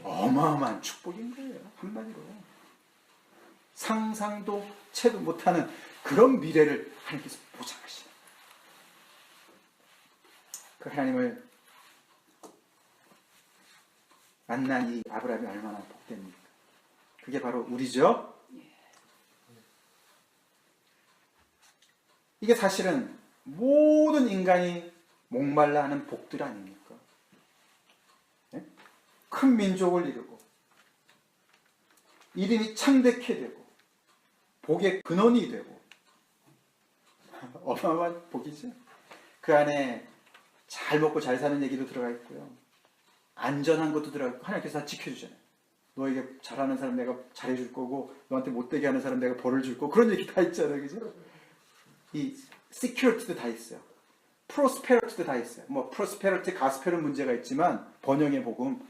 어마어마한 축복인 거예요. 한마디로. 상상도 채도 못하는 그런 미래를 하나님께서 보장하시는. 그 하나님을 만난 이 아브라함이 얼마나 복됩니까? 그게 바로 우리죠. 이게 사실은 모든 인간이 목말라 하는 복들 아닙니까? 네? 큰 민족을 이루고 이름이 창대케 되고 복의 근원이 되고 어마어마한 복이죠. 그 안에 잘 먹고 잘 사는 얘기도 들어가 있고요. 안전한 것도 들어가 있고 하나님께서 다 지켜주잖아요. 너에게 잘하는 사람 내가 잘해줄 거고 너한테 못되게 하는 사람 내가 벌을 줄 거고 그런 얘기 다 있잖아요. 그죠? 이 security도 다 있어요. prosperity도 다 있어요. 뭐 prosperity, 가스펠은 문제가 있지만 번영의 복음,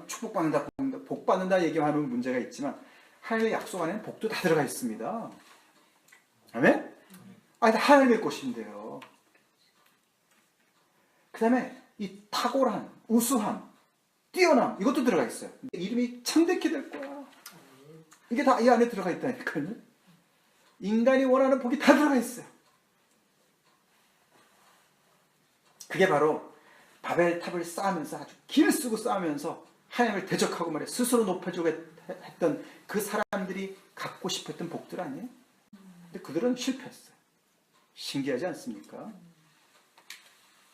축복받는다, 복받는다 얘기하는 문제가 있지만 하나님의 약속 안에는 복도 다 들어가 있습니다. 아멘? 하나님의 것인데요. 그 다음에 이 탁월한, 우수함, 뛰어남 이것도 들어가 있어요. 이름이 창대케 될 거야. 이게 다 이 안에 들어가 있다니까요. 인간이 원하는 복이 다 들어가 있어요. 그게 바로 바벨탑을 쌓으면서 아주 길을 쓰고 쌓으면서 하나님을 대적하고 말이에요. 스스로 높여주고 했던 그 사람들이 갖고 싶었던 복들 아니에요? 근데 그들은 실패했어요. 신기하지 않습니까?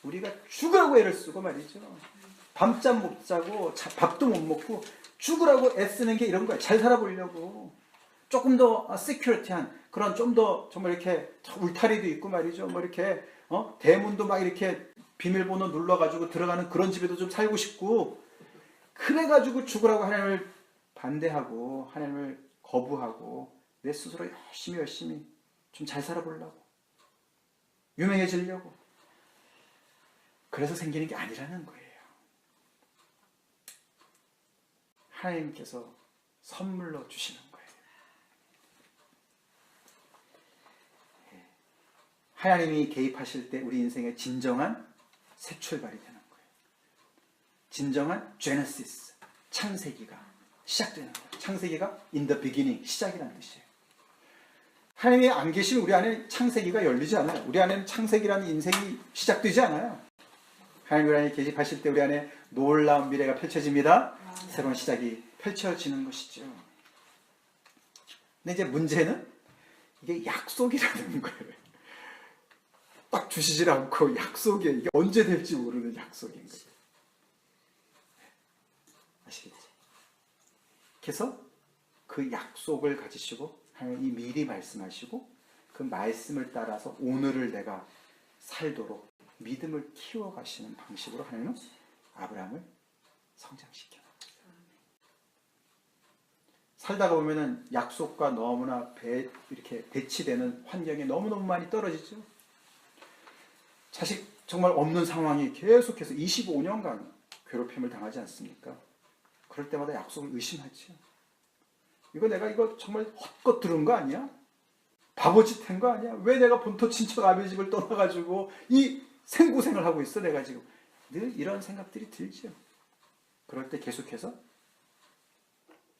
우리가 죽으라고 애를 쓰고 말이죠. 밤잠 못 자고 밥도 못 먹고 죽으라고 애쓰는 게 이런 거예요. 잘 살아보려고. 조금 더 시큐리티한 그런 좀 더 정말 이렇게 울타리도 있고 말이죠. 뭐 이렇게 대문도 막 이렇게 비밀번호 눌러가지고 들어가는 그런 집에도 좀 살고 싶고 그래가지고 죽으라고 하나님을 반대하고 하나님을 거부하고 내 스스로 열심히 좀 잘 살아보려고 유명해지려고 그래서 생기는 게 아니라는 거예요. 하나님께서 선물로 주시는 거예요. 하나님이 개입하실 때 우리 인생의 진정한 새 출발이 되는 거예요. 진정한 제네시스, 창세기가 시작되는 거예요. 창세기가 in the beginning, 시작이라는 뜻이에요. 하나님이 안 계시면 우리 안에 창세기가 열리지 않아요. 우리 안에는 창세기라는 인생이 시작되지 않아요. 하나님 우리 안에 개입하실 때 우리 안에 놀라운 미래가 펼쳐집니다. 새로운 시작이 펼쳐지는 것이죠. 근데 이제 문제는 이게 약속이라는 거예요. 딱 주시질 않고 약속이 이게 언제 될지 모르는 약속인 거예요. 아시겠죠? 그래서 그 약속을 가지시고 하나님이 미리 말씀하시고 그 말씀을 따라서 오늘을 내가 살도록 믿음을 키워가시는 방식으로 하나님은 아브라함을 성장시켜요. 살다가 보면은 약속과 너무나 이렇게 대치되는 환경이 너무너무 많이 떨어지죠. 자식 정말 없는 상황이 계속해서 25년간 괴롭힘을 당하지 않습니까? 그럴 때마다 약속을 의심하죠. 이거 정말 헛것 들은 거 아니야? 바보짓 한 거 아니야? 왜 내가 본토 친척 아버지 집을 떠나가지고 이 생고생을 하고 있어 내가 지금. 늘 이런 생각들이 들죠. 그럴 때 계속해서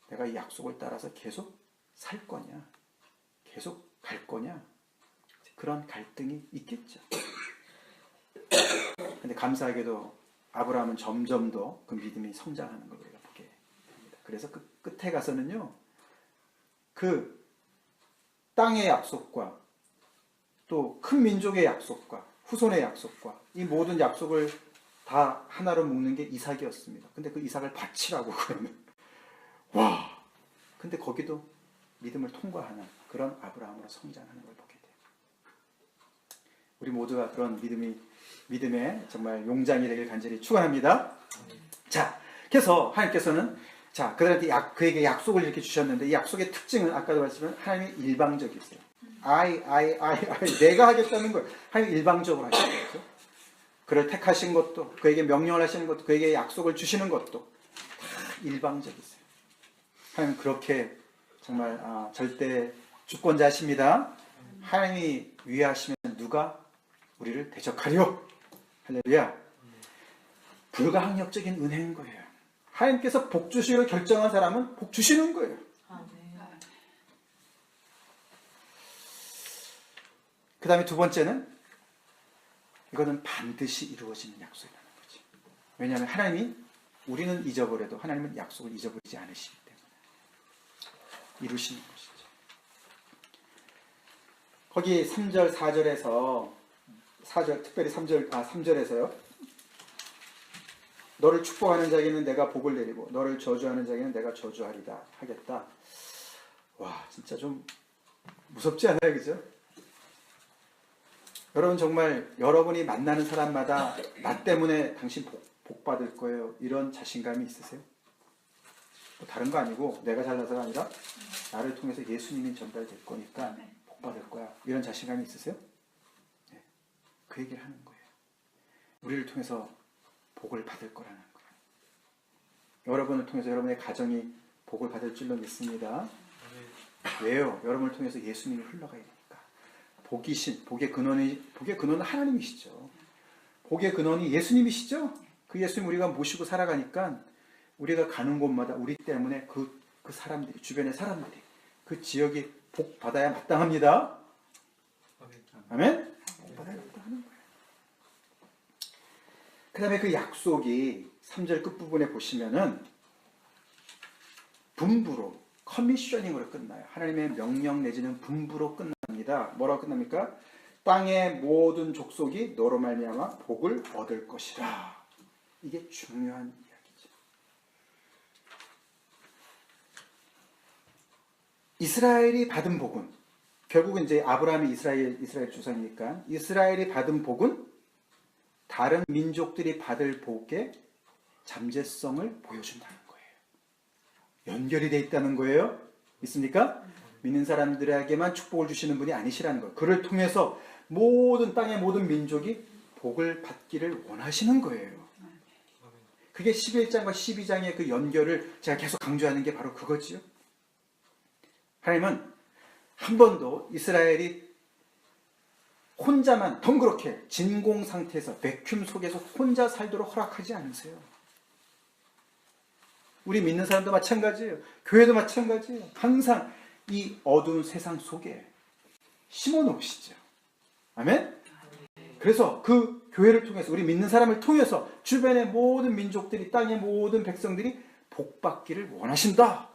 내가 이 약속을 따라서 계속 살 거냐 계속 갈 거냐 그런 갈등이 있겠죠. 근데 감사하게도 아브라함은 점점 더 그 믿음이 성장하는 걸 우리가 보게 됩니다. 그래서 그 끝에 가서는요 그 땅의 약속과 또 큰 민족의 약속과 후손의 약속과 이 모든 약속을 다 하나로 묶는 게 이삭이었습니다. 근데 그 이삭을 바치라고 그러면 와! 근데 거기도 믿음을 통과하는 그런 아브라함으로 성장하는 걸 보게 돼요. 우리 모두가 그런 믿음의 정말 용장이 되길 간절히 축원합니다. 자, 그래서 하나님께서는 그들한테 그에게 약속을 이렇게 주셨는데 이 약속의 특징은 아까도 말씀드린 하나님이 일방적이세요. 내가 하겠다는 걸 하나님이 일방적으로 하시는 거죠. 그를 택하신 것도 그에게 명령을 하시는 것도 그에게 약속을 주시는 것도 다 일방적이세요. 하나님 그렇게 정말 절대 주권자십니다. 하나님이 위하시면 누가 우리를 대적하려? 할렐루야. 불가항력적인 은혜인 거예요. 하나님께서 복 주시기로 결정한 사람은 복 주시는 거예요. 그 다음에 두 번째는 이거는 반드시 이루어지는 약속이라는 거지. 왜냐하면 하나님이 우리는 잊어버려도 하나님은 약속을 잊어버리지 않으시기 때문에 이루시는 것이죠. 거기 3절, 4절에서 4절, 특별히 3절에서요. 너를 축복하는 자에게는 내가 복을 내리고 너를 저주하는 자에게는 내가 저주하리다 하겠다. 와, 진짜 좀 무섭지 않아요? 그죠? 여러분 정말 여러분이 만나는 사람마다 나 때문에 당신 복 받을 거예요. 이런 자신감이 있으세요? 뭐 다른 거 아니고 내가 잘나서가 아니라 나를 통해서 예수님이 전달될 거니까 복 받을 거야. 이런 자신감이 있으세요? 네. 그 얘기를 하는 거예요. 우리를 통해서 복을 받을 거라는 거예요. 여러분을 통해서 여러분의 가정이 복을 받을 줄로 믿습니다. 왜요? 여러분을 통해서 예수님이 흘러가야 되니까. 복의 근원은 하나님이시죠. 복의 근원이 예수님이시죠. 그 예수님 우리가 모시고 살아가니까 우리가 가는 곳마다 우리 때문에 그 사람들이, 주변의 사람들이, 그 지역이 복 받아야 마땅합니다. 아멘? 복 받아야 마땅하는 거예요. 그 다음에 그 약속이 3절 끝부분에 보시면은 분부로, 커미셔닝으로 끝나요. 하나님의 명령 내지는 분부로 끝납니다. 뭐라고 끝납니까? 땅의 모든 족속이 너로 말미암아 복을 얻을 것이라. 이게 중요한 이야기죠. 이스라엘이 받은 복은 결국은 이제 아브라함이 이스라엘 조상이니까 이스라엘이 받은 복은 다른 민족들이 받을 복의 잠재성을 보여준다는 거예요. 연결이 되어 있다는 거예요. 믿습니까? 믿는 사람들에게만 축복을 주시는 분이 아니시라는 거예요. 그를 통해서 모든 땅의 모든 민족이 복을 받기를 원하시는 거예요. 그게 11장과 12장의 그 연결을 제가 계속 강조하는 게 바로 그거지요. 하나님은 한 번도 이스라엘이 혼자만 덩그렇게 진공 상태에서 베큐um 속에서 혼자 살도록 허락하지 않으세요. 우리 믿는 사람도 마찬가지예요. 교회도 마찬가지예요. 항상 이 어두운 세상 속에 심어 놓으시죠. 아멘? 그래서 그 교회를 통해서 우리 믿는 사람을 통해서 주변의 모든 민족들이 땅의 모든 백성들이 복받기를 원하신다.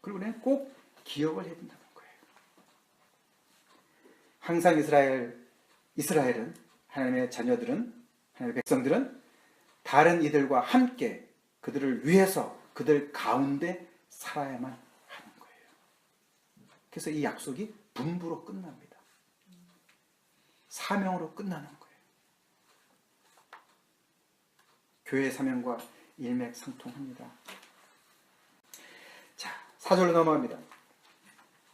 그리고 우리는 꼭 기억을 해야 된다는 거예요. 항상 이스라엘은 하나님의 자녀들은 하나님의 백성들은 다른 이들과 함께 그들을 위해서 그들 가운데 살아야만 하는 거예요. 그래서 이 약속이 분부로 끝납니다. 사명으로 끝나는 거예요. 교회의 사명과 일맥상통합니다. 자, 4절로 넘어갑니다.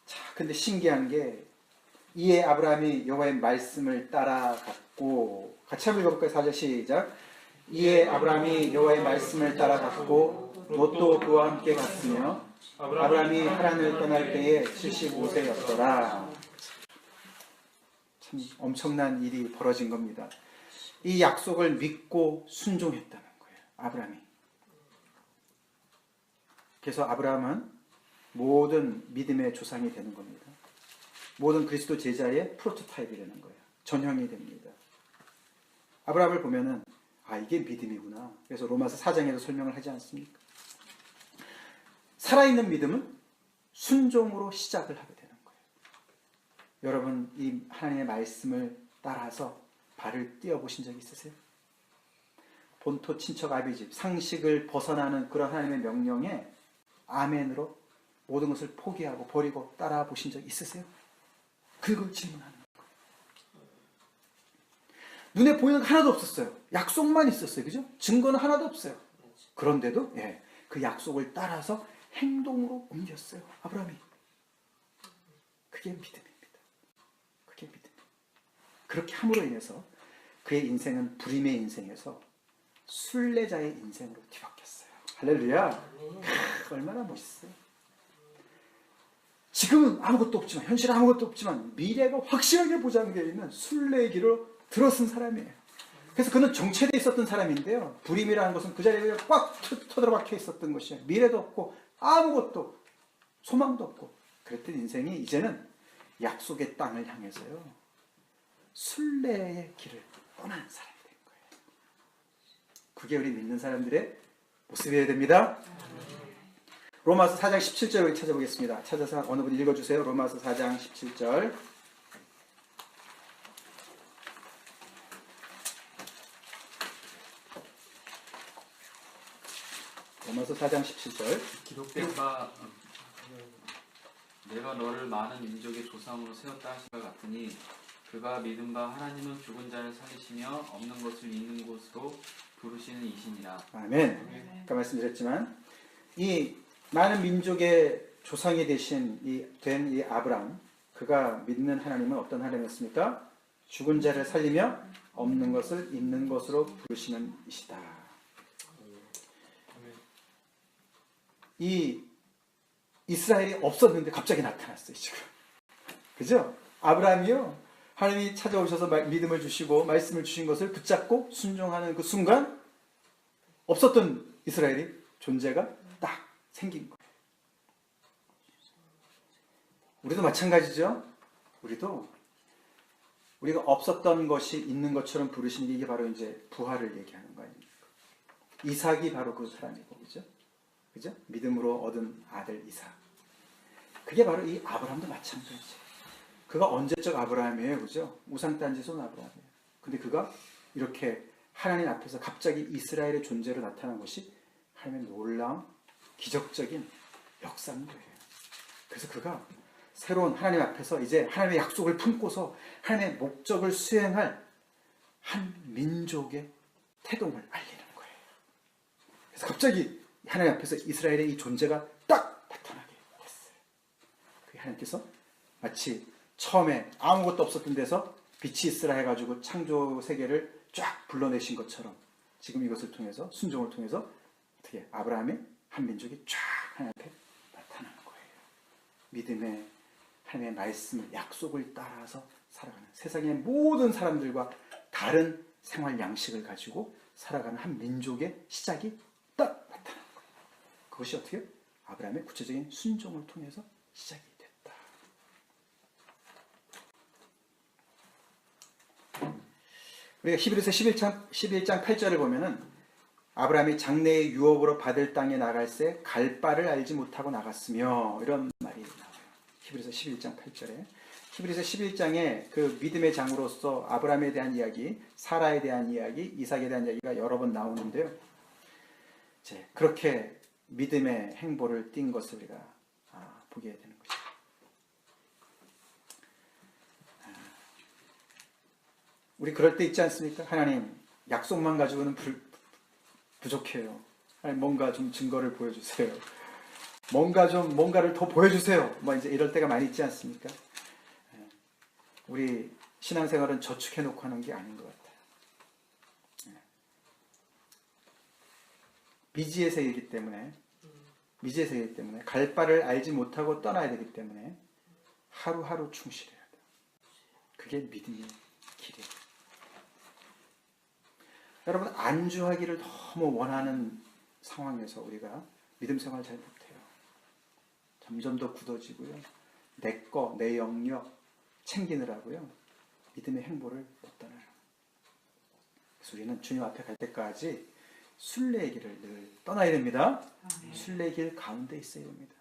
자, 근데 신기한 게 이에 아브라함이 여호와의 말씀을 따라갔고, 같이 한번 읽어볼까요? 4절 시작. 이에 아브라함이 여호와의 말씀을 따라갔고 롯도 그와 함께 갔으며 아브라함이 하란을 떠날 때에 75세였더라. 참 엄청난 일이 벌어진 겁니다. 이 약속을 믿고 순종했다는 거예요. 아브라함이. 그래서 아브라함은 모든 믿음의 조상이 되는 겁니다. 모든 그리스도 제자의 프로토타입이 되는 거예요. 전형이 됩니다. 아브라함을 보면은 이게 믿음이구나. 그래서 로마서 4장에도 설명을 하지 않습니까? 살아있는 믿음은 순종으로 시작을 하게 되는 거예요. 여러분 이 하나님의 말씀을 따라서 발을 띄워보신 적 있으세요? 본토 친척 아비집 상식을 벗어나는 그런 하나님의 명령에 아멘으로 모든 것을 포기하고 버리고 따라 보신 적 있으세요? 그걸 질문하는 거예요. 눈에 보이는 거 하나도 없었어요. 약속만 있었어요. 그죠? 증거는 하나도 없어요. 그런데도 그 약속을 따라서 행동으로 옮겼어요. 아브라함이. 그게 믿음입니다. 그게 믿음입니다. 그렇게 함으로 인해서 그의 인생은 불임의 인생에서 순례자의 인생으로 뒤바뀌었어요. 할렐루야. 얼마나 멋있어요. 지금은 아무것도 없지만, 현실은 아무것도 없지만 미래가 확실하게 보장되어 있는 순례의 길로 들어선 사람이에요. 그래서 그는 정체되어 있었던 사람인데요. 불임이라는 것은 그 자리에 꽉 쳐들어박혀 있었던 것이에요. 미래도 없고 아무것도 소망도 없고 그랬던 인생이 이제는 약속의 땅을 향해서요. 순례의 길을 떠나는 사람이 된 거예요. 그게 우리 믿는 사람들의 모습이어야 됩니다. 로마서 4장 17절 찾아보겠습니다. 찾아서 어느 분 읽어주세요. 로마서 4장 17절. 로마서 4장 17절. 기록된 바 내가 너를 많은 민족의 조상으로 세웠다 하신 것 같으니 그가 믿은 바 하나님은 죽은 자를 살리시며 없는 것을 있는 곳으로 부르시는 이시니라. 아멘. 아까 말씀드렸지만 이 많은 민족의 조상이 되신 된 이 아브람, 그가 믿는 하나님은 어떤 하나님이었습니까? 죽은 자를 살리며 없는 것을 있는 것으로 부르시는 이시다. 이 이스라엘이 없었는데 갑자기 나타났어요, 지금. 그죠? 아브라함이요. 하나님이 찾아오셔서 믿음을 주시고 말씀을 주신 것을 붙잡고 순종하는 그 순간 없었던 이스라엘이 존재가 딱 생긴 거예요. 우리도 마찬가지죠. 우리가 없었던 것이 있는 것처럼 부르시는 게 이게 바로 이제 부활을 얘기하는 거 아닙니까? 이삭이 바로 그 사람이고, 그죠? 그죠? 믿음으로 얻은 아들 이삭. 그게 바로 이 아브라함도 마찬가지예요. 그가 언제적 아브라함이에요, 그죠? 우상단지 쏜 아브라함이에요. 근데 그가 이렇게 하나님 앞에서 갑자기 이스라엘의 존재로 나타난 것이 하나님의 놀라운 기적적인 역사인 거예요. 그래서 그가 새로운 하나님 앞에서 이제 하나님의 약속을 품고서 하나님의 목적을 수행할 한 민족의 태동을 알리는 거예요. 그래서 갑자기 하나님 앞에서 이스라엘의 이 존재가 딱 나타나게 됐어요. 그게 하나님께서 마치 처음에 아무것도 없었던 데서 빛이 있으라 해가지고 창조 세계를 쫙 불러내신 것처럼 지금 이것을 통해서 순종을 통해서 어떻게 아브라함의 한 민족이 쫙 하나님 앞에 나타나는 거예요. 믿음의 하나님의 말씀을 약속을 따라서 살아가는 세상의 모든 사람들과 다른 생활 양식을 가지고 살아가는 한 민족의 시작이 딱 나타나는 거예요. 그것이 어떻게 아브라함의 구체적인 순종을 통해서 시작이 됐다. 우리가 히브리서 11장 8절을 보면은 아브라함이 장래의 유업으로 받을 땅에 나갈새 갈 바를 알지 못하고 나갔으며 이런 말이 나와요. 히브리서 11장 8절에 히브리서 11장에 그 믿음의 장으로서 아브라함에 대한 이야기, 사라에 대한 이야기, 이삭에 대한 이야기가 여러 번 나오는데요. 이제 그렇게 믿음의 행보를 띈 것을 우리가 보게 되는 것이죠. 우리 그럴 때 있지 않습니까? 하나님 약속만 가지고는 부족해요. 하나님 뭔가 좀 증거를 보여주세요. 뭔가를 더 보여주세요. 뭐 이제 이럴 때가 많이 있지 않습니까? 우리 신앙생활은 저축해놓고 하는 게 아닌 것 같아요. 미지의 세계이기 때문에 갈 바를 알지 못하고 떠나야 되기 때문에 하루하루 충실해야 돼요. 그게 믿음의 길이에요. 여러분 안주하기를 너무 원하는 상황에서 우리가 믿음 생활 잘 못해요. 점점 더 굳어지고요. 내 거, 내 영역 챙기느라고요. 믿음의 행보를 못 떠나요. 그래서 우리는 주님 앞에 갈 때까지 순례의 길을 늘 떠나야 됩니다. 순례의 길 가운데 있어야 됩니다.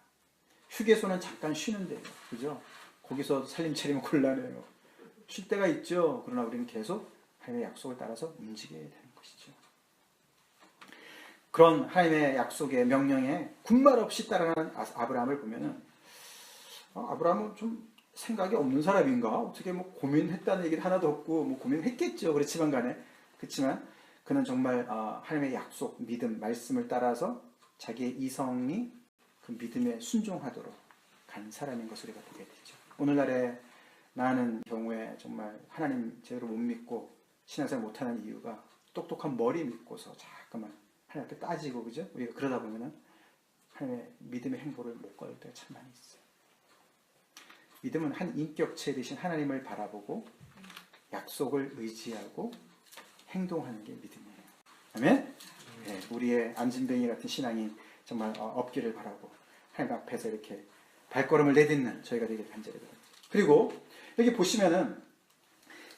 휴게소는 잠깐 쉬는데요. 그죠? 거기서 살림 차리면 곤란해요. 쉴 때가 있죠. 그러나 우리는 계속 하나님의 약속을 따라서 움직여야 되는 것이죠. 그런 하나님의 약속의 명령에 군말 없이 따라가는 아브라함을 보면은 아브라함은 좀 생각이 없는 사람인가? 어떻게 뭐 고민했다는 얘기도 하나도 없고 뭐 고민했겠죠. 그렇지만 간에 그렇지만 그는 정말 하나님의 약속, 믿음, 말씀을 따라서 자기의 이성이 그 믿음에 순종하도록 간 사람인 것을 우리가 보게 되죠. 오늘날에 나는 경우에 정말 하나님 제대로 못 믿고 신앙생활 못하는 이유가 똑똑한 머리 믿고서 잠깐만 하나님 앞에 따지고 그죠? 우리가 그러다 보면은 하나님의 믿음의 행보를 못 걸 때가 참 많이 있어요. 믿음은 한 인격체 되신 하나님을 바라보고 약속을 의지하고 행동하는 게 믿음이에요. 아멘? 네, 우리의 안진뱅이 같은 신앙이 정말 없기를 바라고 하나님 앞에서 이렇게 발걸음을 내딛는 저희가 되길 간절히 바랍니다. 그리고 여기 보시면은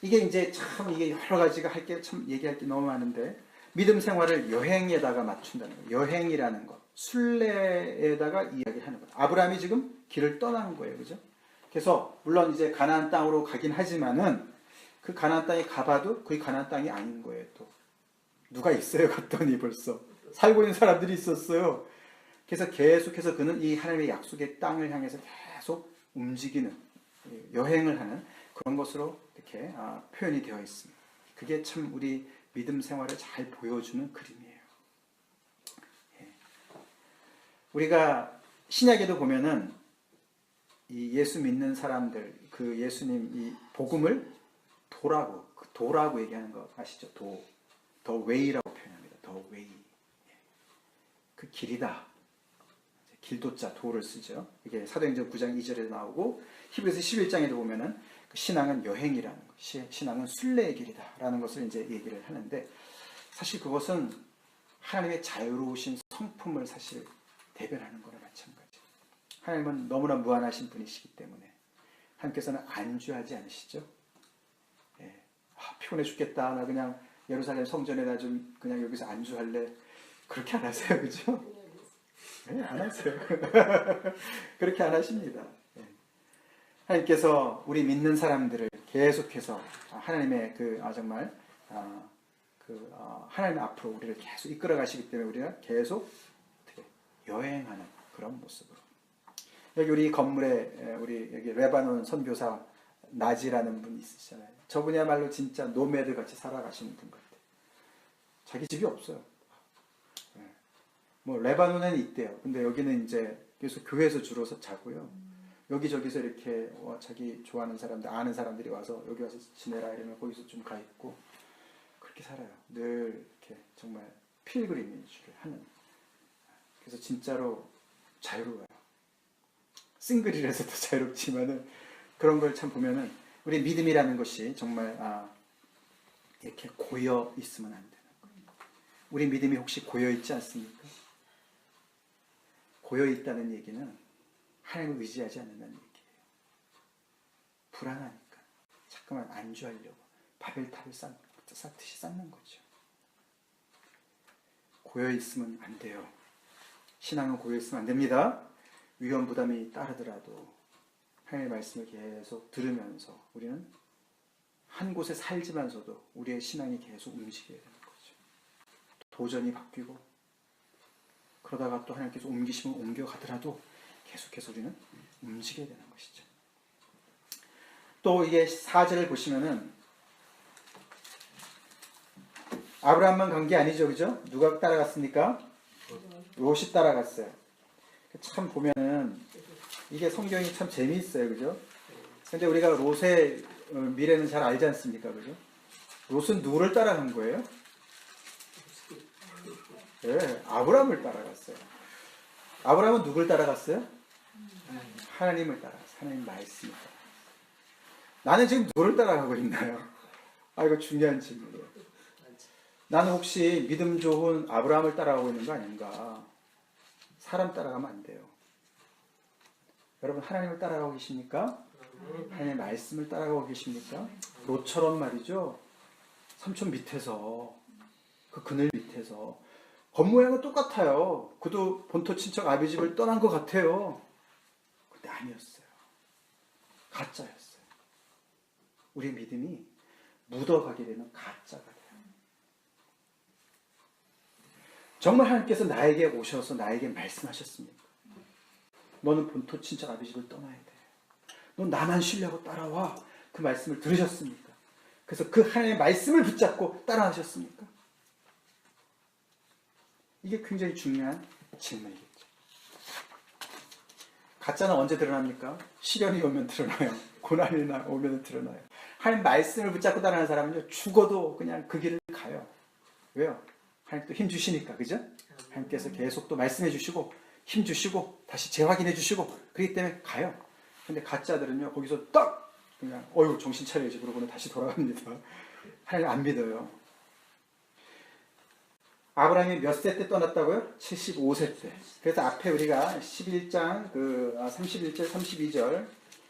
이게 이제 참 이게 여러 가지가 할 게 참 얘기할 게 너무 많은데 믿음 생활을 여행에다가 맞춘다는 거예요. 여행이라는 것, 순례에다가 이야기를 하는 거예요. 아브라함이 지금 길을 떠나는 거예요, 그죠? 그래서 물론 이제 가나안 땅으로 가긴 하지만은 그 가나안 땅에 가봐도 거의 가나안 땅이 아닌 거예요. 또 누가 있어요? 갔더니 벌써 살고 있는 사람들이 있었어요. 그래서 계속해서 그는 이 하나님의 약속의 땅을 향해서 계속 움직이는 여행을 하는 그런 것으로 이렇게 표현이 되어 있습니다. 그게 참 우리 믿음 생활을 잘 보여주는 그림이에요. 우리가 신약에도 보면은 이 예수 믿는 사람들, 그 예수님 이 복음을 도라고 얘기하는 거 아시죠? 더 웨이라고 표현합니다. 더 웨이. 그 길이다. 길도자 도를 쓰죠. 이게 사도행전 9장 2절에 나오고 히브리서 11장에도 보면은 그 신앙은 여행이라는 것, 신앙은 순례의 길이다라는 것을 이제 얘기를 하는데 사실 그것은 하나님의 자유로우신 성품을 사실 대변하는 거나 마찬가지. 하나님은 너무나 무한하신 분이시기 때문에 하나님께서는 안주하지 않으시죠. 예. 피곤해 죽겠다. 나 그냥 예루살렘 성전에다 좀 그냥 여기서 안주할래. 그렇게 안 하세요, 그죠? 네, 안 하세요. 그렇게 안 하십니다. 예. 하나님께서 우리 믿는 사람들을 계속해서 하나님의 정말 하나님 앞으로 우리를 계속 이끌어 가시기 때문에 우리가 계속 어떻게 여행하는 그런 모습으로. 여기 우리 건물에 우리 여기 레바논 선교사 나지라는 분이 있으시잖아요. 저분이야말로 진짜 노매드 같이 살아가시는 분 같아요. 자기 집이 없어요. 뭐 레바논에는 있대요. 근데 여기는 이제 그래서 교회에서 주로 자고요. 여기저기서 이렇게 자기 좋아하는 사람들, 아는 사람들이 와서 여기 와서 지내라 이러면 거기서 좀 가 있고 그렇게 살아요. 늘 이렇게 정말 필그리미지를 하는. 그래서 진짜로 자유로워요. 싱글이라서 더 자유롭지만은 그런 걸 참 보면은 우리 믿음이라는 것이 정말 이렇게 고여 있으면 안 되는 거예요. 우리 믿음이 혹시 고여 있지 않습니까? 고여 있다는 얘기는 하나님을 의지하지 않는다는 얘기예요. 불안하니까 자꾸만 안주하려고 바벨탑을 쌓듯이 쌓는 거죠. 고여 있으면 안 돼요. 신앙은 고여 있으면 안 됩니다. 위험 부담이 따르더라도 하나님의 말씀을 계속 들으면서 우리는 한 곳에 살지만서도 우리의 신앙이 계속 움직여야 되는 거죠. 도전이 바뀌고 그러다가 또 하나님께서 옮기시면 옮겨가더라도 계속해서 우리는 움직여야 되는 것이죠. 또 이게 4절을 보시면은 아브라함만 간 게 아니죠, 그죠? 누가 따라갔습니까? 롯이 따라갔어요. 참 보면은 이게 성경이 참 재미있어요, 그죠? 근데 우리가 롯의 미래는 잘 알지 않습니까, 그죠? 롯은 누구를 따라간 거예요? 네, 아브라함을 따라갔어요. 아브라함은 누굴 따라갔어요? 하나님을 따라갔어요. 하나님 말씀을 따라갔어요. 나는 지금 누구를 따라가고 있나요? 이거 중요한 질문이에요. 나는 혹시 믿음 좋은 아브라함을 따라가고 있는 거 아닌가? 사람 따라가면 안 돼요. 여러분 하나님을 따라가고 계십니까? 하나님의 말씀을 따라가고 계십니까? 롯처럼 말이죠. 삼촌 밑에서 그 그늘 밑에서 겉모양은 똑같아요. 그도 본토 친척 아비 집을 떠난 것 같아요. 근데 아니었어요. 가짜였어요. 우리의 믿음이 묻어가게 되면 가짜가 돼요. 정말 하나님께서 나에게 오셔서 나에게 말씀하셨습니까? 너는 본토 친척 아비 집을 떠나야 돼. 너 나만 신뢰하고 따라와. 그 말씀을 들으셨습니까? 그래서 그 하나님의 말씀을 붙잡고 따라하셨습니까? 이게 굉장히 중요한 질문이겠죠. 가짜는 언제 드러납니까? 시련이 오면 드러나요. 고난이 오면 드러나요. 하나님 말씀을 붙잡고 따라하는 사람은요, 죽어도 그냥 그 길을 가요. 왜요? 하나님 또 힘 주시니까, 그죠? 하나님께서 계속 또 말씀해 주시고, 힘 주시고, 다시 재확인해 주시고, 그렇기 때문에 가요. 근데 가짜들은요, 거기서 딱, 그냥, 어휴, 정신 차려야지. 그러고는 다시 돌아갑니다. 하나님 안 믿어요. 아브라함이 몇 세 때 떠났다고요? 75세 때. 그래서 앞에 우리가 11장 31절, 32절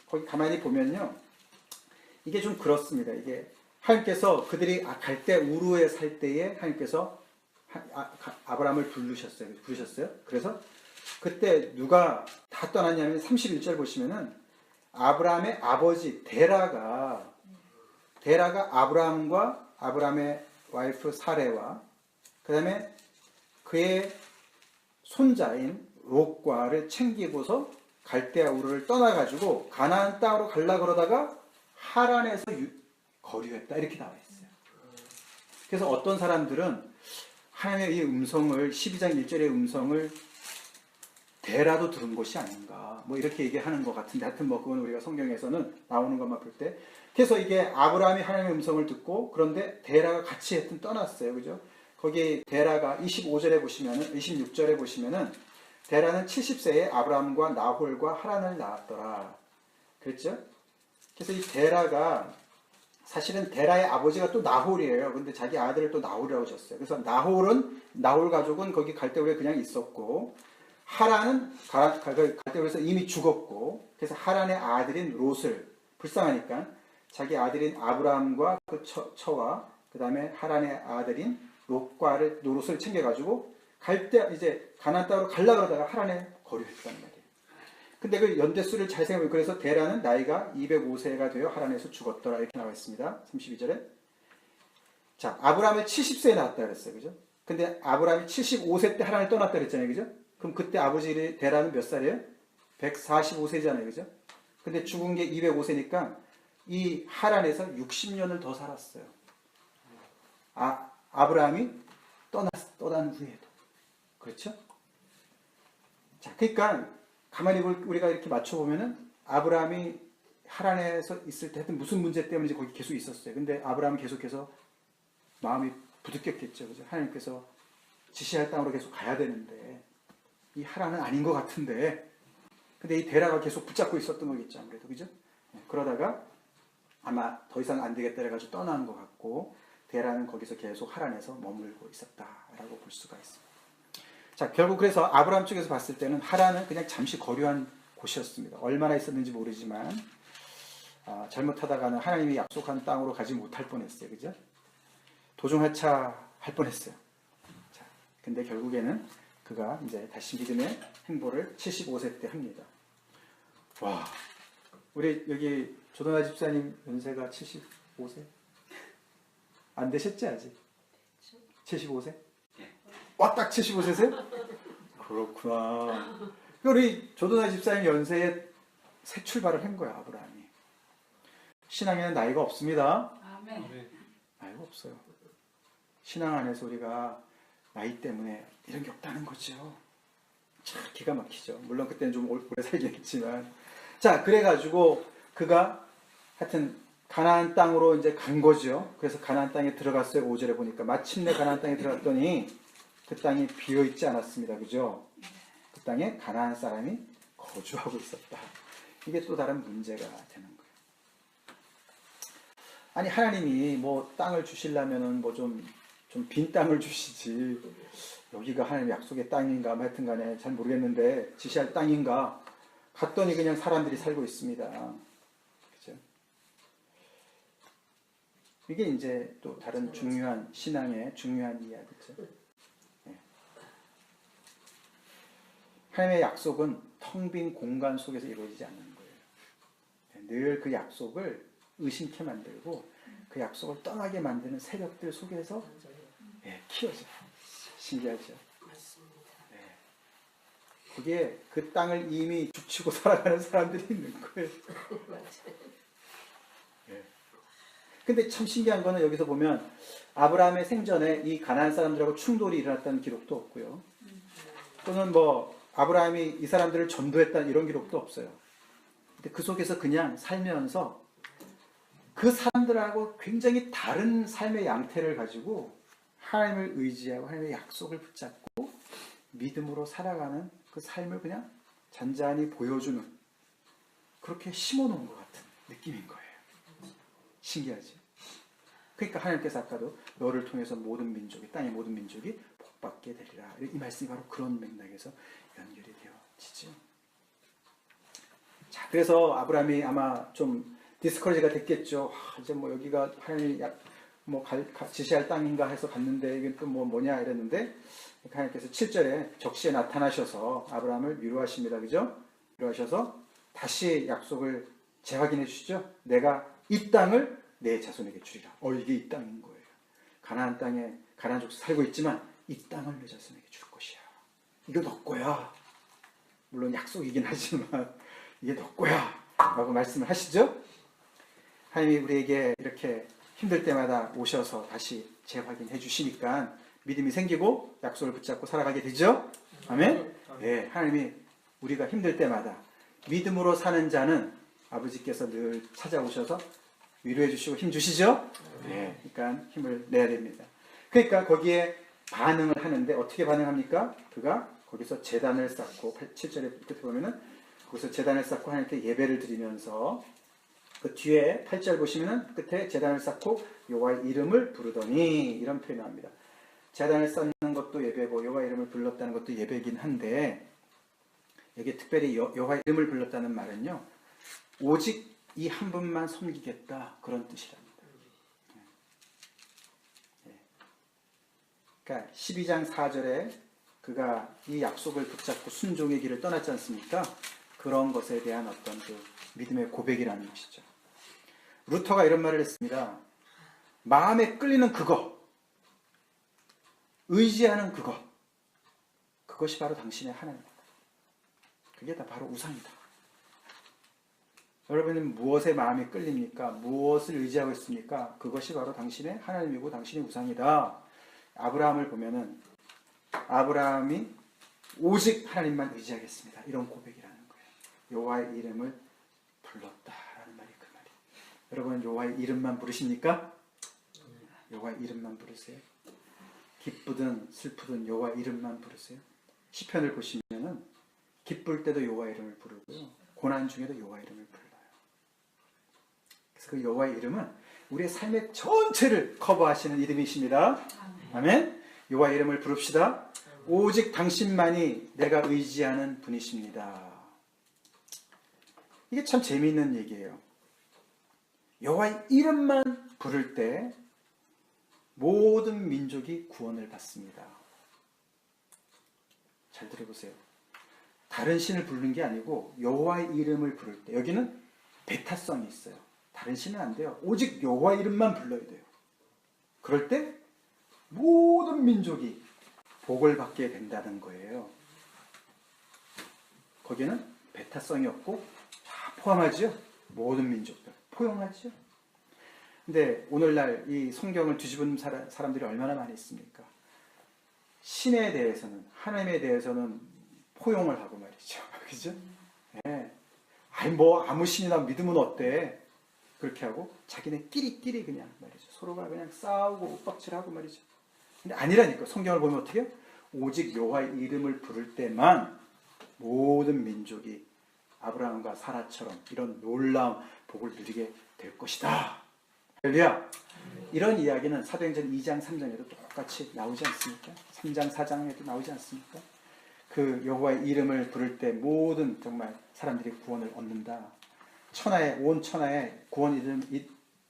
거기 가만히 보면요. 이게 좀 그렇습니다. 이게 하나님께서 그들이 갈대 우르에 살 때에 하나님께서 아브라함을 부르셨어요. 그래서 그때 누가 다 떠났냐면 31절 보시면은 아브라함의 아버지 데라가 아브라함과 아브라함의 와이프 사레와 그 다음에 그의 손자인 롯과를 챙기고서 갈대아 우르를 떠나가지고 가나안 땅으로 가려고 그러다가 하란에서 거류했다 이렇게 나와 있어요. 그래서 어떤 사람들은 하나님의 이 음성을 12장 1절의 음성을 데라도 들은 것이 아닌가 뭐 이렇게 얘기하는 것 같은데 하여튼 뭐 그건 우리가 성경에서는 나오는 것만 볼 때 그래서 이게 아브라함이 하나님의 음성을 듣고 그런데 데라가 같이 하여튼 떠났어요. 그죠? 거기 데라가 25절에 보시면은 26절에 보시면은 데라는 70세에 아브라함과 나홀과 하란을 낳았더라. 그랬죠? 그래서 이 데라가 사실은 데라의 아버지가 또 나홀이에요. 근데 자기 아들을 또 나홀이라고 줬어요. 그래서 나홀 가족은 거기 갈대우르에 그냥 있었고 하란은 갈대우르에서 이미 죽었고 그래서 하란의 아들인 롯을 불쌍하니까 자기 아들인 아브라함과 그 처와 그 다음에 하란의 아들인 롯을 챙겨가지고 이제 가나안 땅으로 가려고 그러다가 하란에 거류했단 말이에요. 근데 그 연대수를 잘 생각해보면 그래서 데라는 나이가 205세가 되어 하란에서 죽었더라 이렇게 나와 있습니다. 32절에. 자, 아브라함이 70세에 낳았다 그랬어요. 그죠? 근데 아브라함이 75세 때 하란을 떠났다 그랬잖아요. 그죠? 그럼 그때 아버지 데라는 몇 살이에요? 145세잖아요. 그죠? 근데 죽은 게 205세니까 이 하란에서 60년을 더 살았어요. 아브라함이 떠난 후에도. 그렇죠? 자, 그러니까 가만히 우리가 이렇게 맞춰보면은 아브라함이 하란에서 있을 때 하여튼 무슨 문제 때문인지 거기 계속 있었어요. 근데 아브라함이 계속해서 마음이 부득겼겠죠. 그죠? 하나님께서 지시할 땅으로 계속 가야 되는데 이 하란은 아닌 것 같은데 근데 이 데라가 계속 붙잡고 있었던 거겠죠. 아무래도. 그죠? 그러다가 아마 더 이상 안 되겠다 해가지고 떠나는 것 같고 데라는 거기서 계속 하란에서 머물고 있었다라고 볼 수가 있습니다. 자, 결국 그래서 아브라함 쪽에서 봤을 때는 하란은 그냥 잠시 거류한 곳이었습니다. 얼마나 있었는지 모르지만 잘못하다가는 하나님이 약속한 땅으로 가지 못할 뻔했어요. 그죠? 도중하차할 뻔했어요. 자, 근데 결국에는 그가 이제 다시 믿음의 행보를 75세 때 합니다. 와, 우리 여기 조동아 집사님 연세가 75세? 안 되셨지 아직? 75세? 와, 딱 75세세요? 그렇구나. 우리 조동아 집사님 연세에 새 출발을 한 거야, 아브라함이. 신앙에는 나이가 없습니다. 아멘. 나이가 없어요. 신앙 안에서 우리가 나이 때문에 이런 게 없다는 거죠. 참 기가 막히죠. 물론 그때는 좀 오래 살긴 했지만. 자, 그래가지고 그가 하여튼 가나안 땅으로 이제 간 거죠. 그래서 가나안 땅에 들어갔어요. 5절에 보니까 마침내 가나안 땅에 들어갔더니 그 땅이 비어 있지 않았습니다. 그죠? 그 땅에 가나안 사람이 거주하고 있었다. 이게 또 다른 문제가 되는 거예요. 아니 하나님이 뭐 땅을 주시려면은 뭐 좀 빈 땅을 주시지. 여기가 하나님의 약속의 땅인가 뭐 하여튼 간에 잘 모르겠는데 지시할 땅인가 갔더니 그냥 사람들이 살고 있습니다. 그죠? 이게 이제 또 다른 중요한 신앙의 중요한 이야기죠. 네. 하나님의 약속은 텅 빈 공간 속에서 이루어지지 않는 거예요. 늘 그 약속을 의심케 만들고 그 약속을 떠나게 만드는 세력들 속에서 키워져요. 신기하죠? 네. 그게 그 땅을 이미 죽치고 살아가는 사람들이 있는 거예요. 네. 근데 참 신기한 거는 여기서 보면 아브라함의 생전에 이 가나안 사람들하고 충돌이 일어났다는 기록도 없고요. 또는 뭐 아브라함이 이 사람들을 전도했다는 이런 기록도 없어요. 근데 그 속에서 그냥 살면서 그 사람들하고 굉장히 다른 삶의 양태를 가지고 하나님을 의지하고 하나님의 약속을 붙잡고 믿음으로 살아가는 그 삶을 그냥 잔잔히 보여주는, 그렇게 심어놓은 것 같은 느낌인 거예요. 신기하지? 그러니까 하나님께서 아까도 너를 통해서 모든 민족이, 땅의 모든 민족이 복받게 되리라, 이 말씀이 바로 그런 맥락에서 연결이 되어지죠. 자, 그래서 아브라함이 아마 좀 디스커리지가 됐겠죠. 이제 뭐 여기가 하나님이 지시할 땅인가 해서 갔는데 이게 또 뭐냐 이랬는데, 하나님께서 7절에 적시에 나타나셔서 아브라함을 위로하십니다. 그죠? 위로하셔서 다시 약속을 재확인해 주시죠. 내가 이 땅을 내 자손에게 주리라. 이게 이 땅인 거예요. 가나안 땅에 가나안 족속 살고 있지만 이 땅을 내 자손에게 줄 것이야. 이거 너 거야. 물론 약속이긴 하지만 이게 너 거야 라고 말씀을 하시죠. 하나님이 우리에게 이렇게 힘들 때마다 오셔서 다시 재확인해 주시니까 믿음이 생기고 약속을 붙잡고 살아가게 되죠. 아멘. 네, 하나님이 우리가 힘들 때마다 믿음으로 사는 자는 아버지께서 늘 찾아오셔서 위로해 주시고 힘 주시죠. 네, 그러니까 힘을 내야 됩니다. 그러니까 거기에 반응을 하는데 어떻게 반응합니까? 그가 거기서 제단을 쌓고 7절에 끝에 보면은 거기서 제단을 쌓고 하나님께 예배를 드리면서, 그 뒤에 8절 보시면은 끝에 제단을 쌓고 여호와의 이름을 부르더니 이런 표현을 합니다. 제단을 쌓는 것도 예배고 여호와의 이름을 불렀다는 것도 예배긴 한데, 여기 특별히 여호와의 이름을 불렀다는 말은요, 오직 이 한 분만 섬기겠다, 그런 뜻이랍니다. 그러니까 12장 4절에 그가 이 약속을 붙잡고 순종의 길을 떠났지 않습니까? 그런 것에 대한 어떤 그 믿음의 고백이라는 것이죠. 루터가 이런 말을 했습니다. 마음에 끌리는 그것, 의지하는 그것, 그것이 바로 당신의 하나님이다. 그게 다 바로 우상이다. 여러분은 무엇에 마음이 끌립니까? 무엇을 의지하고 있습니까? 그것이 바로 당신의 하나님이고 당신의 우상이다. 아브라함을 보면은 아브라함이 오직 하나님만 의지하겠습니다, 이런 고백이라는 거예요. 여호와의 이름을 불렀다라는 말이 그 말이에요. 여러분 여호와의 이름만 부르십니까? 여호와의 이름만 부르세요. 기쁘든 슬프든 여호와의 이름만 부르세요. 시편을 보시면은 기쁠 때도 여호와의 이름을 부르고요, 고난 중에도 여호와의 이름을 불러요. 그래서 그 여호와의 이름은 우리의 삶의 전체를 커버하시는 이름이십니다. 아멘. 여호와의 이름을 부릅시다. 오직 당신만이 내가 의지하는 분이십니다. 이게 참 재미있는 얘기예요. 여호와의 이름만 부를 때 모든 민족이 구원을 받습니다. 잘 들어보세요. 다른 신을 부르는 게 아니고 여호와의 이름을 부를 때, 여기는 배타성이 있어요. 다른 신은 안 돼요. 오직 여호와의 이름만 불러야 돼요. 그럴 때 모든 민족이 복을 받게 된다는 거예요. 거기는 배타성이 없고 다 포함하죠. 모든 민족들 포용하죠. 근데 오늘날 이 성경을 뒤집은 사람들이 얼마나 많이 있습니까? 신에 대해서는, 하나님에 대해서는 포용을 하고 말이죠. 그죠? 네. 아무 신이나 믿으면 어때? 그렇게 하고 자기네끼리 그냥 말이죠. 서로가 그냥 싸우고 윽박질하고 말이죠. 근데 아니라니까. 성경을 보면 어떻게 해요? 오직 여호와의 이름을 부를 때만 모든 민족이 아브라함과 사라처럼 이런 놀라운 복을 누리게 될 것이다. 할렐루야. 이런 이야기는 사도행전 2장 3장에도 똑같이 나오지 않습니까? 3장 4장에도 나오지 않습니까? 그 여호와의 이름을 부를 때 모든 정말 사람들이 구원을 얻는다. 온 천하에 구원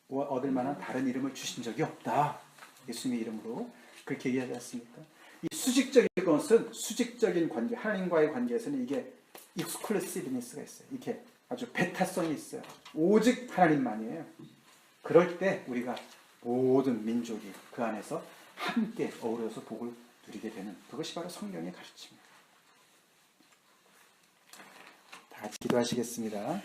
얻을 만한 다른 이름을 주신 적이 없다. 예수님의 이름으로 그렇게 얘기하지 않습니까? 이 수직적인 것은 수직적인 관계, 하나님과의 관계에서는 이게 익스클루시브니스가 있어요. 이렇게 아주 배타성이 있어요. 오직 하나님만이에요. 그럴 때 우리가 모든 민족이 그 안에서 함께 어우러서 복을 누리게 되는 그것이 바로 성경의 가르침입니다. 다 같이 기도하시겠습니다.